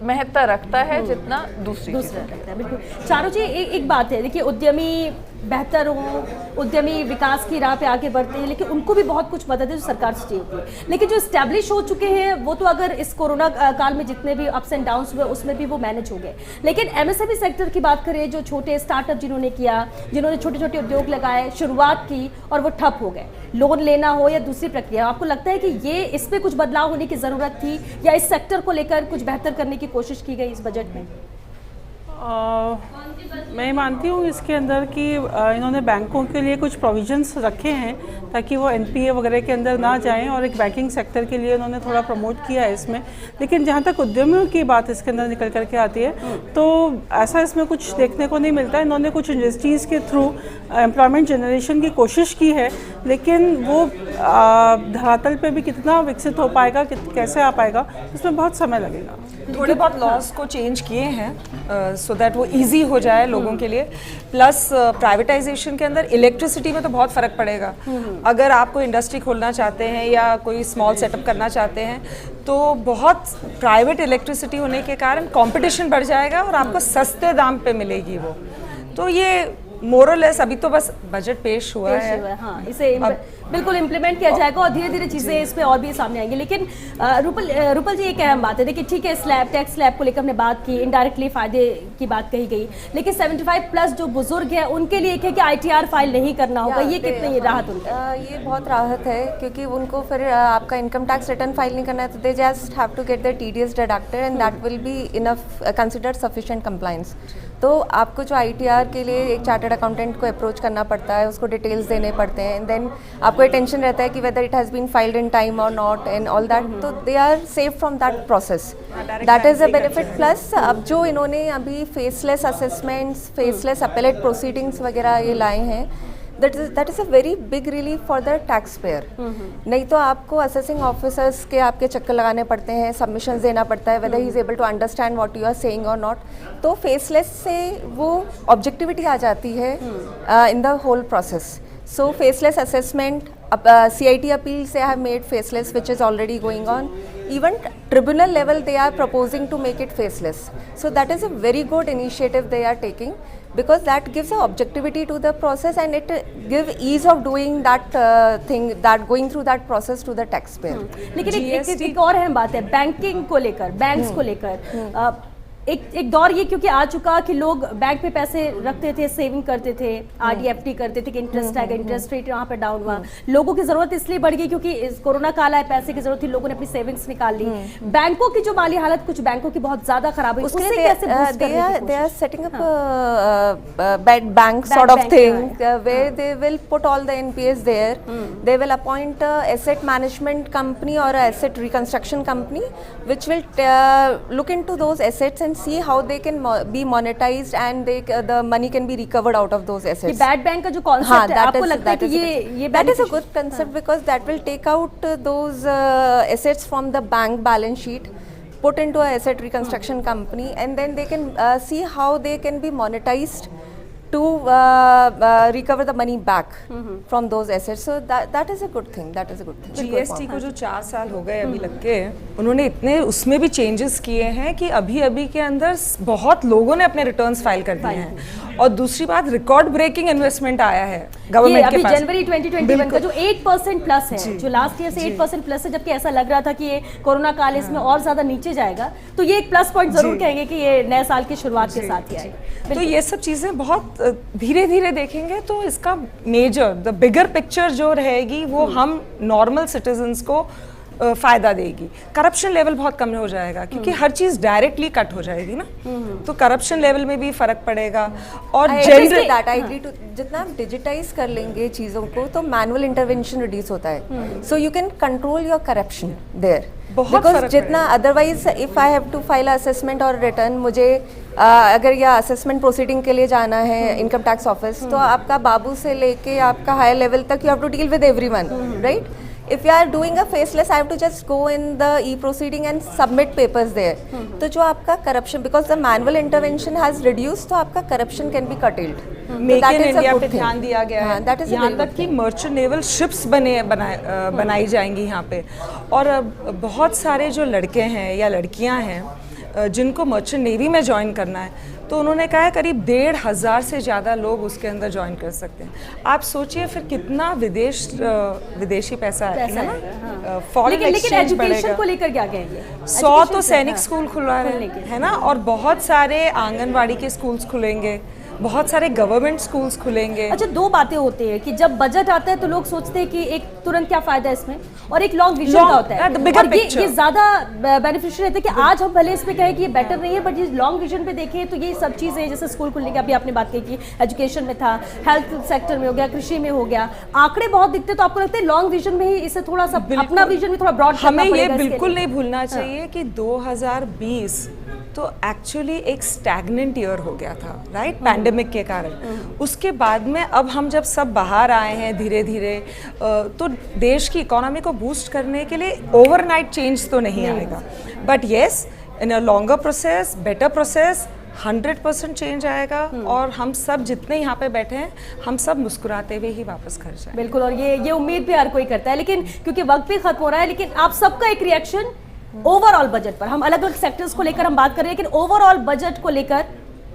महत्ता रखता है जितना दूसरी रखता है। बिल्कुल चारों जी, एक बात है, देखिए उद्यमी बेहतर हो, उद्यमी विकास की राह पे आगे बढ़ते हैं, लेकिन उनको भी बहुत कुछ मदद है जो सरकार से चाहिए होती है। लेकिन जो स्टैब्लिश हो चुके हैं वो तो अगर इस कोरोना काल में जितने भी अप्स एंड डाउन्स हुए उसमें भी वो मैनेज हो गए। लेकिन MSME सेक्टर की बात करें, जो छोटे स्टार्टअप जिन्होंने किया, जिन्होंने छोटे छोटे उद्योग लगाए, शुरुआत की और वो ठप हो गए, लोन लेना हो या दूसरी प्रक्रिया, आपको लगता है कि ये इस पर कुछ बदलाव होने की ज़रूरत थी या इस सेक्टर को लेकर कुछ बेहतर करने की कोशिश की गई इस बजट में? मैं मानती हूँ इसके अंदर कि इन्होंने बैंकों के लिए कुछ प्रोविजंस रखे हैं ताकि वो NPA वगैरह के अंदर ना जाएं, और एक बैंकिंग सेक्टर के लिए उन्होंने थोड़ा प्रमोट किया है इसमें। लेकिन जहाँ तक उद्यमियों की बात इसके अंदर निकल करके आती है तो ऐसा इसमें कुछ देखने को नहीं मिलता। इन्होंने कुछ इंडस्ट्रीज़ के थ्रू एम्प्लॉयमेंट जनरेशन की कोशिश की है, लेकिन वो धरातल पे भी कितना विकसित हो पाएगा, कैसे आ पाएगा, उसमें बहुत समय लगेगा। थोड़े बहुत लॉज को चेंज किए हैं सो दैट वो इजी हो जाए लोगों के लिए। प्लस प्राइवेटाइजेशन के अंदर इलेक्ट्रिसिटी में तो बहुत फ़र्क पड़ेगा। अगर आप कोई इंडस्ट्री खोलना चाहते हैं या कोई स्मॉल सेटअप करना चाहते हैं तो बहुत प्राइवेट इलेक्ट्रिसिटी होने के कारण कंपटीशन बढ़ जाएगा और आपको सस्ते दाम पे मिलेगी वो। तो ये मोरलेस अभी तो बस बजट पेश हुआ है, हाँ, इसे बिल्कुल इम्प्लीमेंट किया जाएगा और धीरे धीरे चीज़ें इस पे और भी सामने आएंगी। लेकिन रूपल जी, एक अहम बात है, देखिए ठीक है स्लैब, टैक्स स्लैब को लेकर हमने बात की, इनडायरेक्टली फ़ायदे की बात कही गई, लेकिन 75+ जो बुजुर्ग है उनके लिए एक है कि ITR फाइल नहीं करना होगा, ये कितनी राहत उनकी? ये बहुत राहत है क्योंकि उनको फिर आपका इनकम टैक्स रिटर्न फाइल नहीं करना है, तो they just have to get the TDS deducted and that will be enough considered sufficient compliance. तो आपको जो ITR के लिए एक चार्टर्ड अकाउंटेंट को अप्रोच करना पड़ता है, उसको डिटेल्स देने पड़ते हैं, एंड देन आपको ये टेंशन रहता है कि whether it has been filed in time और नॉट एंड ऑल दैट, तो they are save from that process, that is a benefit. Plus अब जो इन्होंने अभी faceless assessments, faceless appellate proceedings वगैरह ये लाए हैं, that is a very big relief for the taxpayer। नहीं तो आपको असेसिंग ऑफिसर्स के आपके चक्कर लगाने पड़ते हैं, सबमिशंस देना पड़ता है, whether he is able to understand what you are saying or not। तो फेसलेस से वो ऑब्जेक्टिविटी आ जाती है in the whole process. So faceless assessment, CIT appeals they have made faceless, which is already going on. Even tribunal level they are proposing to make it faceless. So that is a very good initiative they are taking, because that gives a objectivity to the process and it give ease of doing that thing, that going through that process to the taxpayer। लेकिन एक और अहम बात है banking को लेकर, banks को लेकर। एक दौर ये क्योंकि आ चुका कि लोग बैंक पे पैसे रखते थे, सेविंग करते थे, RD/FD करते थे कि इंटरेस्ट आएगा, इंटरेस्ट रेट वहाँ पे डाउन हुआ, लोगों की जरूरत इसलिए बढ़ गई क्योंकि इस कोरोना काल आया, पैसे की जरूरत थी, लोगों ने अपनी सेविंग्स निकाल ली। बैंकों की जो माली हालत कुछ बैंकों की बहुत ज्यादा खराब हुई, उससे कैसे बूस्ट करने की कोशिश? they are setting up a bad bank sort of thing where they will put all the NPAs there। They will appoint a asset management company or a asset reconstruction company which will look into those assets and see how they can be monetized and the money can be recovered out of those assets। ये bad bank का जो concept है, आपको लगता है कि ये that is a good concept because that will take out those assets from the bank balance sheet, put into a asset reconstruction company, and then they can see how they can be monetized to recover the money back from those assets। So that is a good thing, that is a good thing। GST को जो 4 साल हो गए अभी लग के, उन्होंने इतने उसमें भी चेंजेस किए हैं कि अभी के अंदर बहुत लोगों ने अपने रिटर्न्स फाइल कर दिए हैं। और दूसरी बात, रिकॉर्ड ब्रेकिंग इन्वेस्टमेंट आया है गवर्नमेंट के पास। जनवरी 2021 का जो 8% प्लस है, जो लास्ट ईयर से 8% प्लस है, जबकि ऐसा लग रहा था कि ये कोरोना काल इसमें और ज्यादा नीचे जाएगा, तो ये एक प्लस पॉइंट जरूर कहेंगे कि ये नए साल की शुरुआत के साथ ही आएगा। तो ये सब चीजें बहुत धीरे धीरे देखेंगे तो इसका मेजर द बिगर पिक्चर जो रहेगी वो हम नॉर्मल सिटीजन्स को फायदा देगी। करप्शन लेवल बहुत कम हो जाएगा क्योंकि हर चीज डायरेक्टली कट हो जाएगी ना, तो करप्शन लेवल में भी फर्क पड़ेगा। और जितना आप डिजिटाइज कर लेंगे चीज़ों को तो मैनुअल इंटरवेंशन रिड्यूस होता है, so you can control your corruption there. Because जितना otherwise if I have to file assessment और रिटर्न, मुझे अगर या असेसमेंट प्रोसीडिंग के लिए जाना है इनकम टैक्स ऑफिस, तो आपका बाबू से लेके आपका हायर लेवल तक you have to deal with everyone, right? If you are doing a faceless, I have to just go in the e-proceeding and submit papers there। तो जो आपका corruption, because the manual intervention has reduced, तो आपका corruption can be curtailed। Make in India पे ध्यान दिया गया है, that is यहाँ तक कि मर्चेंट नेवल शिप्स बनाई जाएंगी यहाँ पे। और बहुत सारे जो लड़के हैं या लड़कियाँ हैं जिनको मर्चेंट नेवी में ज्वाइन करना है, तो उन्होंने कहा है करीब 1,500 से ज़्यादा लोग उसके अंदर ज्वाइन कर सकते हैं। आप सोचिए फिर कितना विदेशी पैसा है ना, फॉरेन एक्सचेंज बढ़ेगा। को लेकर क्या कहेंगे? 100 तो सैनिक स्कूल खुलवा रहे हैं, है ना, और बहुत सारे आंगनवाड़ी के स्कूल्स खुलेंगे, बहुत सारे गवर्नमेंट स्कूल्स खुलेंगे। अच्छा, दो बातें होती है कि जब बजट आता है तो लोग सोचते हैं कि एक तुरंत क्या फायदा है इसमें, और एक लॉन्ग विजन का होता है, और ये ज्यादा बेनिफिशियल रहता है कि आज हम भले इसमें कहें कि ये बेटर नहीं है, बट ये लॉन्ग विजन पे देखें तो ये सब चीजें, जैसे स्कूल खुलने की अभी आपने बात की कि एजुकेशन में था, हेल्थ सेक्टर में हो गया, कृषि में हो गया, आंकड़े बहुत दिखते, तो आपको लगता है लॉन्ग विजन में ही इसे थोड़ा सा अपना विजन भी थोड़ा ब्रॉड हमें ये बिल्कुल नहीं भूलना चाहिए कि 2020 तो एक्चुअली एक स्टैग्नेंट ईयर हो गया था, राइट, पैंडेमिक के कारण। उसके बाद में अब हम जब सब बाहर आए हैं धीरे धीरे, तो देश की इकोनॉमी को बूस्ट करने के लिए ओवरनाइट चेंज तो नहीं आएगा, but yes in a longer process, better process 100% change आएगा। और हम सब जितने यहाँ पे बैठे हैं, हम सब मुस्कुराते हुए ही वापस घर जाएं। बिल्कुल, और ये उम्मीद भी हर कोई करता है, लेकिन क्योंकि वक्त भी खत्म हो रहा है, लेकिन आप सबका एक रिएक्शन ओवरऑल बजट पर, हम अलग अलग सेक्टर्स को लेकर हम बात कर रहे हैं, लेकिन ओवरऑल बजट को लेकर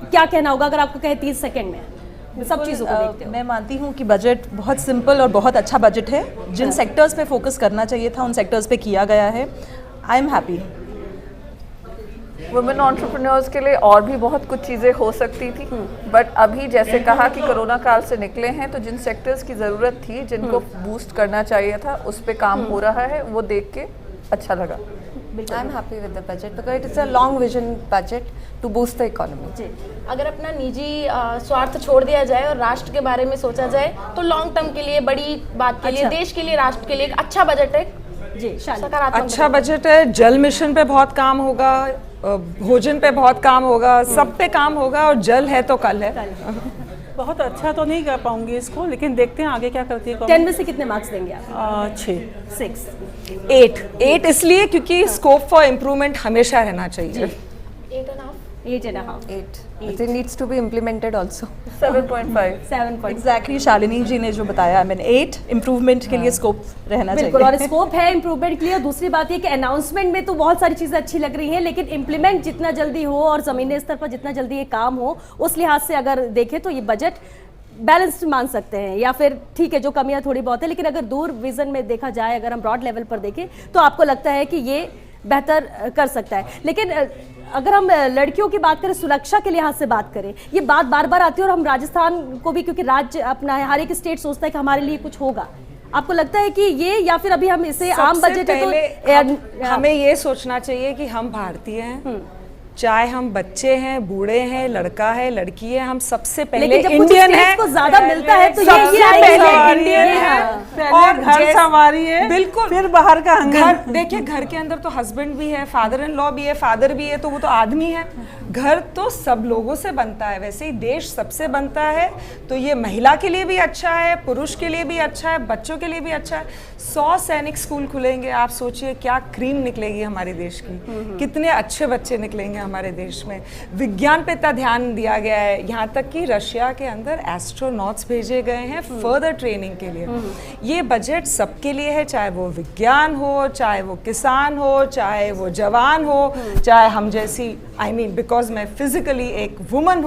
क्या कहना होगा अगर आपको कहे 30 सेकंड में सब चीज़ों को देखते हो? मैं मानती हूँ कि बजट बहुत सिंपल और बहुत अच्छा बजट है। जिन सेक्टर्स पे फोकस करना चाहिए था उन सेक्टर्स पे किया गया है। आई एम हैप्पी। वुमेन एंटरप्रेन्योर्स के लिए और भी बहुत कुछ चीज़ें हो सकती थी, बट अभी जैसे कहा कि कोरोना काल से निकले हैं, तो जिन सेक्टर्स की ज़रूरत थी, जिनको बूस्ट करना चाहिए था, उस पर काम हो रहा है, वो देख के अच्छा लगा। I am happy with the budget because it is a long vision budget to boost the economy. जी, अगर अपना निजी स्वार्थ छोड़ दिया जाए और राष्ट्र के बारे में सोचा जाए तो लॉन्ग टर्म के लिए, बड़ी बात के लिए, देश के लिए, राष्ट्र के लिए एक अच्छा बजट है। जी, शालिनी। सकारात्मक अच्छा बजट है। जल मिशन पे बहुत काम होगा, भोजन पे बहुत काम होगा, सब पे काम होगा, और जल है तो कल है। बहुत अच्छा तो नहीं कर पाऊंगी इसको, लेकिन देखते हैं आगे क्या करती है। 10 में से कितने मार्क्स देंगे आप? 6। 6। 8 इसलिए क्योंकि स्कोप फॉर इम्प्रूवमेंट हमेशा रहना चाहिए। 8.5। 8 it needs to be implemented also। 7.5 7. Exactly Shalini जी ने जो बताया, आई मीन 8 इम्प्रूवमेंट के लिए स्कोप रहना बिल्कुल, और चाहिए। स्कोप है इम्प्रूवमेंट के लिए। और दूसरी बात ये कि अनाउंसमेंट में तो बहुत सारी चीज़ें अच्छी लग रही हैं, लेकिन इम्प्लीमेंट जितना जल्दी हो और ज़मीनी स्तर पर जितना जल्दी ये काम हो, उस लिहाज से अगर देखें तो ये बजट बैलेंस्ड मान सकते हैं, या फिर ठीक है जो कमियां थोड़ी बहुत है, लेकिन अगर दूर विजन में देखा जाए, अगर हम ब्रॉड लेवल पर देखें तो आपको लगता है कि ये बेहतर कर सकता है। लेकिन अगर हम लड़कियों की बात करें, सुरक्षा के लिहाज से बात करें, ये बात बार बार आती है, और हम राजस्थान को भी, क्योंकि राज्य अपना है, हर एक स्टेट सोचता है कि हमारे लिए कुछ होगा। आपको लगता है कि ये, या फिर अभी हम इसे आम बजट है तो हमें ये सोचना चाहिए कि हम भारतीय हैं, चाहे हम बच्चे हैं, बूढ़े हैं, लड़का है, लड़की है, हम सबसे पहले लेकिन जब कुछ इंडियन स्टेट्स है, को ज्यादा मिलता है तो सबसे ये पहले इंडियन ये है, पहले और घर संवारी है, बिल्कुल, फिर बाहर का घर। आंगन। देखिए, घर के अंदर तो हस्बैंड भी है, फादर इन लॉ भी है, फादर भी है, तो वो तो आदमी है। घर तो सब लोगों से बनता है, वैसे ही देश सबसे बनता है। तो ये महिला के लिए भी अच्छा है, पुरुष के लिए भी अच्छा है, बच्चों के लिए भी अच्छा है। 100 सैनिक स्कूल खुलेंगे, आप सोचिए क्या क्रीम निकलेगी हमारे देश की, कितने अच्छे बच्चे निकलेंगे हमारे देश में। विज्ञान पे इतना ध्यान दिया गया है, यहाँ तक कि रशिया के अंदर एस्ट्रोनॉट्स भेजे गए हैं फर्दर ट्रेनिंग के लिए। ये बजट सबके लिए है, चाहे वो विज्ञान हो, चाहे वो किसान हो, चाहे वो जवान हो, चाहे हम जैसी, आई मीन बिकॉज मैं फिजिकली एक वुमन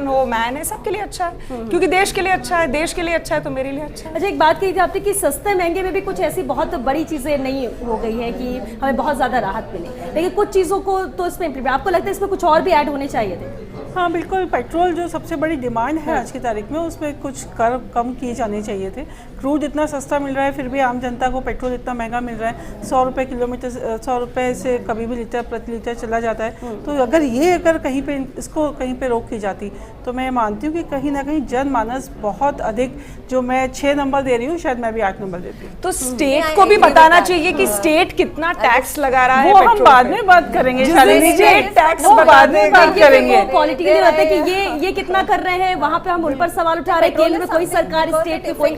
हो, मैन है, सबके लिए अच्छा है, क्योंकि देश के लिए अच्छा है, देश के लिए अच्छा है तो मेरे लिए अच्छा है। अच्छा, एक बात कही थी आपने कि सस्ते महंगे में भी कुछ ऐसी बहुत बड़ी चीजें नहीं हो गई है कि हमें बहुत ज्यादा राहत मिले, लेकिन कुछ चीजों को तो इसमें इम्प्लीमेंट, आपको लगता है इसमें कुछ और भी ऐड होने चाहिए थे? हाँ बिल्कुल, पेट्रोल जो सबसे बड़ी डिमांड है आज की तारीख में, उसमें कुछ कर कम किए जाने चाहिए थे। क्रूड इतना सस्ता मिल रहा है, फिर भी आम जनता को पेट्रोल इतना महंगा मिल रहा है। 100 रुपये किलोमीटर, 100 रुपये से कभी भी प्रति लीटर चला जाता है। तो अगर कहीं पे इसको कहीं पे रोक की जाती, तो मैं मानती हूँ कि कहीं ना कहीं जनमानस बहुत अधिक, जो मैं 6 नंबर दे रही हूँ, शायद मैं भी 8 नंबर देती हूँ। तो स्टेट को भी बताना चाहिए कि स्टेट कितना टैक्स लगा रहा है। वो हम बाद में बात करेंगे, स्टेट टैक्स बाद में बात करेंगे। पॉलिटिकली होता है कि ये कितना कर रहे हैं, वहाँ पे हम उन पर सवाल उठा रहे हैं। केंद्र में कोई सरकार, स्टेट में कोई,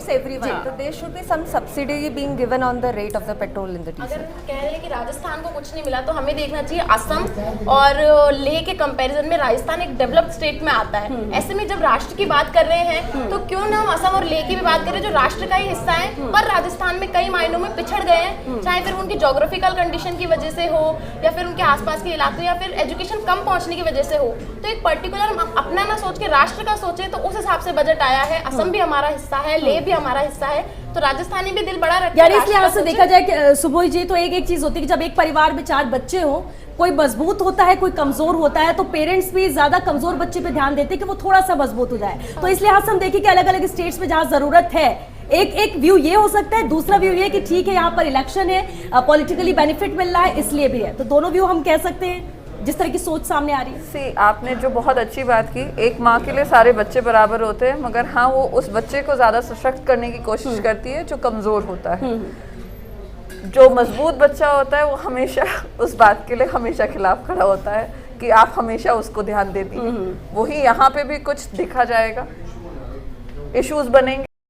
तो there should be some subsidy being given on the rate of the petrol in the अगर डीजल। कह रहे हैं कि राजस्थान को कुछ नहीं मिला, तो हमें देखना चाहिए असम और लेह के कंपैरिजन में राजस्थान एक डेवलप्ड स्टेट में आता है। ऐसे में जब राष्ट्र की बात कर रहे हैं तो क्यों ना हम असम और लेह की भी बात करें, जो राष्ट्र का ही हिस्सा है, पर राजस्थान में कई मायनों में पिछड़ गए हैं, चाहे फिर उनकी ज्योग्राफिकल कंडीशन की वजह से हो, या फिर उनके आसपास के इलाके, या फिर एजुकेशन कम पहुंचने की वजह से हो। तो एक पर्टिकुलर हम अपना ना सोच के राष्ट्र का सोचे, तो उस हिसाब से बजट आया है। असम भी हमारा हिस्सा है, लेह भी हमारा हिस्सा है, तो राजस्थान ने भी दिल बड़ा रखा है। यानी इस लिहाज से देखा जाए कि सुबोध जी, तो एक चीज होती है कि जब एक परिवार में 4 बच्चे हो, कोई मजबूत होता है, कोई कमजोर होता है, तो पेरेंट्स भी ज्यादा कमजोर बच्चे पे ध्यान देते हैं कि वो थोड़ा सा मजबूत हो जाए। तो इस लिहाज से हम देखें कि अलग अलग स्टेट्स में जहाँ जरूरत है, एक व्यू ये हो सकता है, दूसरा व्यू ये कि ठीक है यहाँ पर इलेक्शन है, पॉलिटिकली बेनिफिट मिल रहा है, इसलिए भी है। तो दोनों व्यू हम कह सकते हैं, जिस तरह की सोच सामने आ रही है। सी, आपने जो बहुत अच्छी बात की, एक माँ के लिए सारे बच्चे बराबर होते हैं, मगर हाँ वो उस बच्चे को ज़्यादा सशक्त करने की कोशिश करती है जो कमज़ोर होता है। जो मजबूत बच्चा होता है वो हमेशा उस बात के लिए हमेशा खिलाफ खड़ा होता है कि आप हमेशा उसको ध्यान देती हैं। वही यहाँ पे भी कुछ दिखा जाएगा, इश्यूज बनेंगे।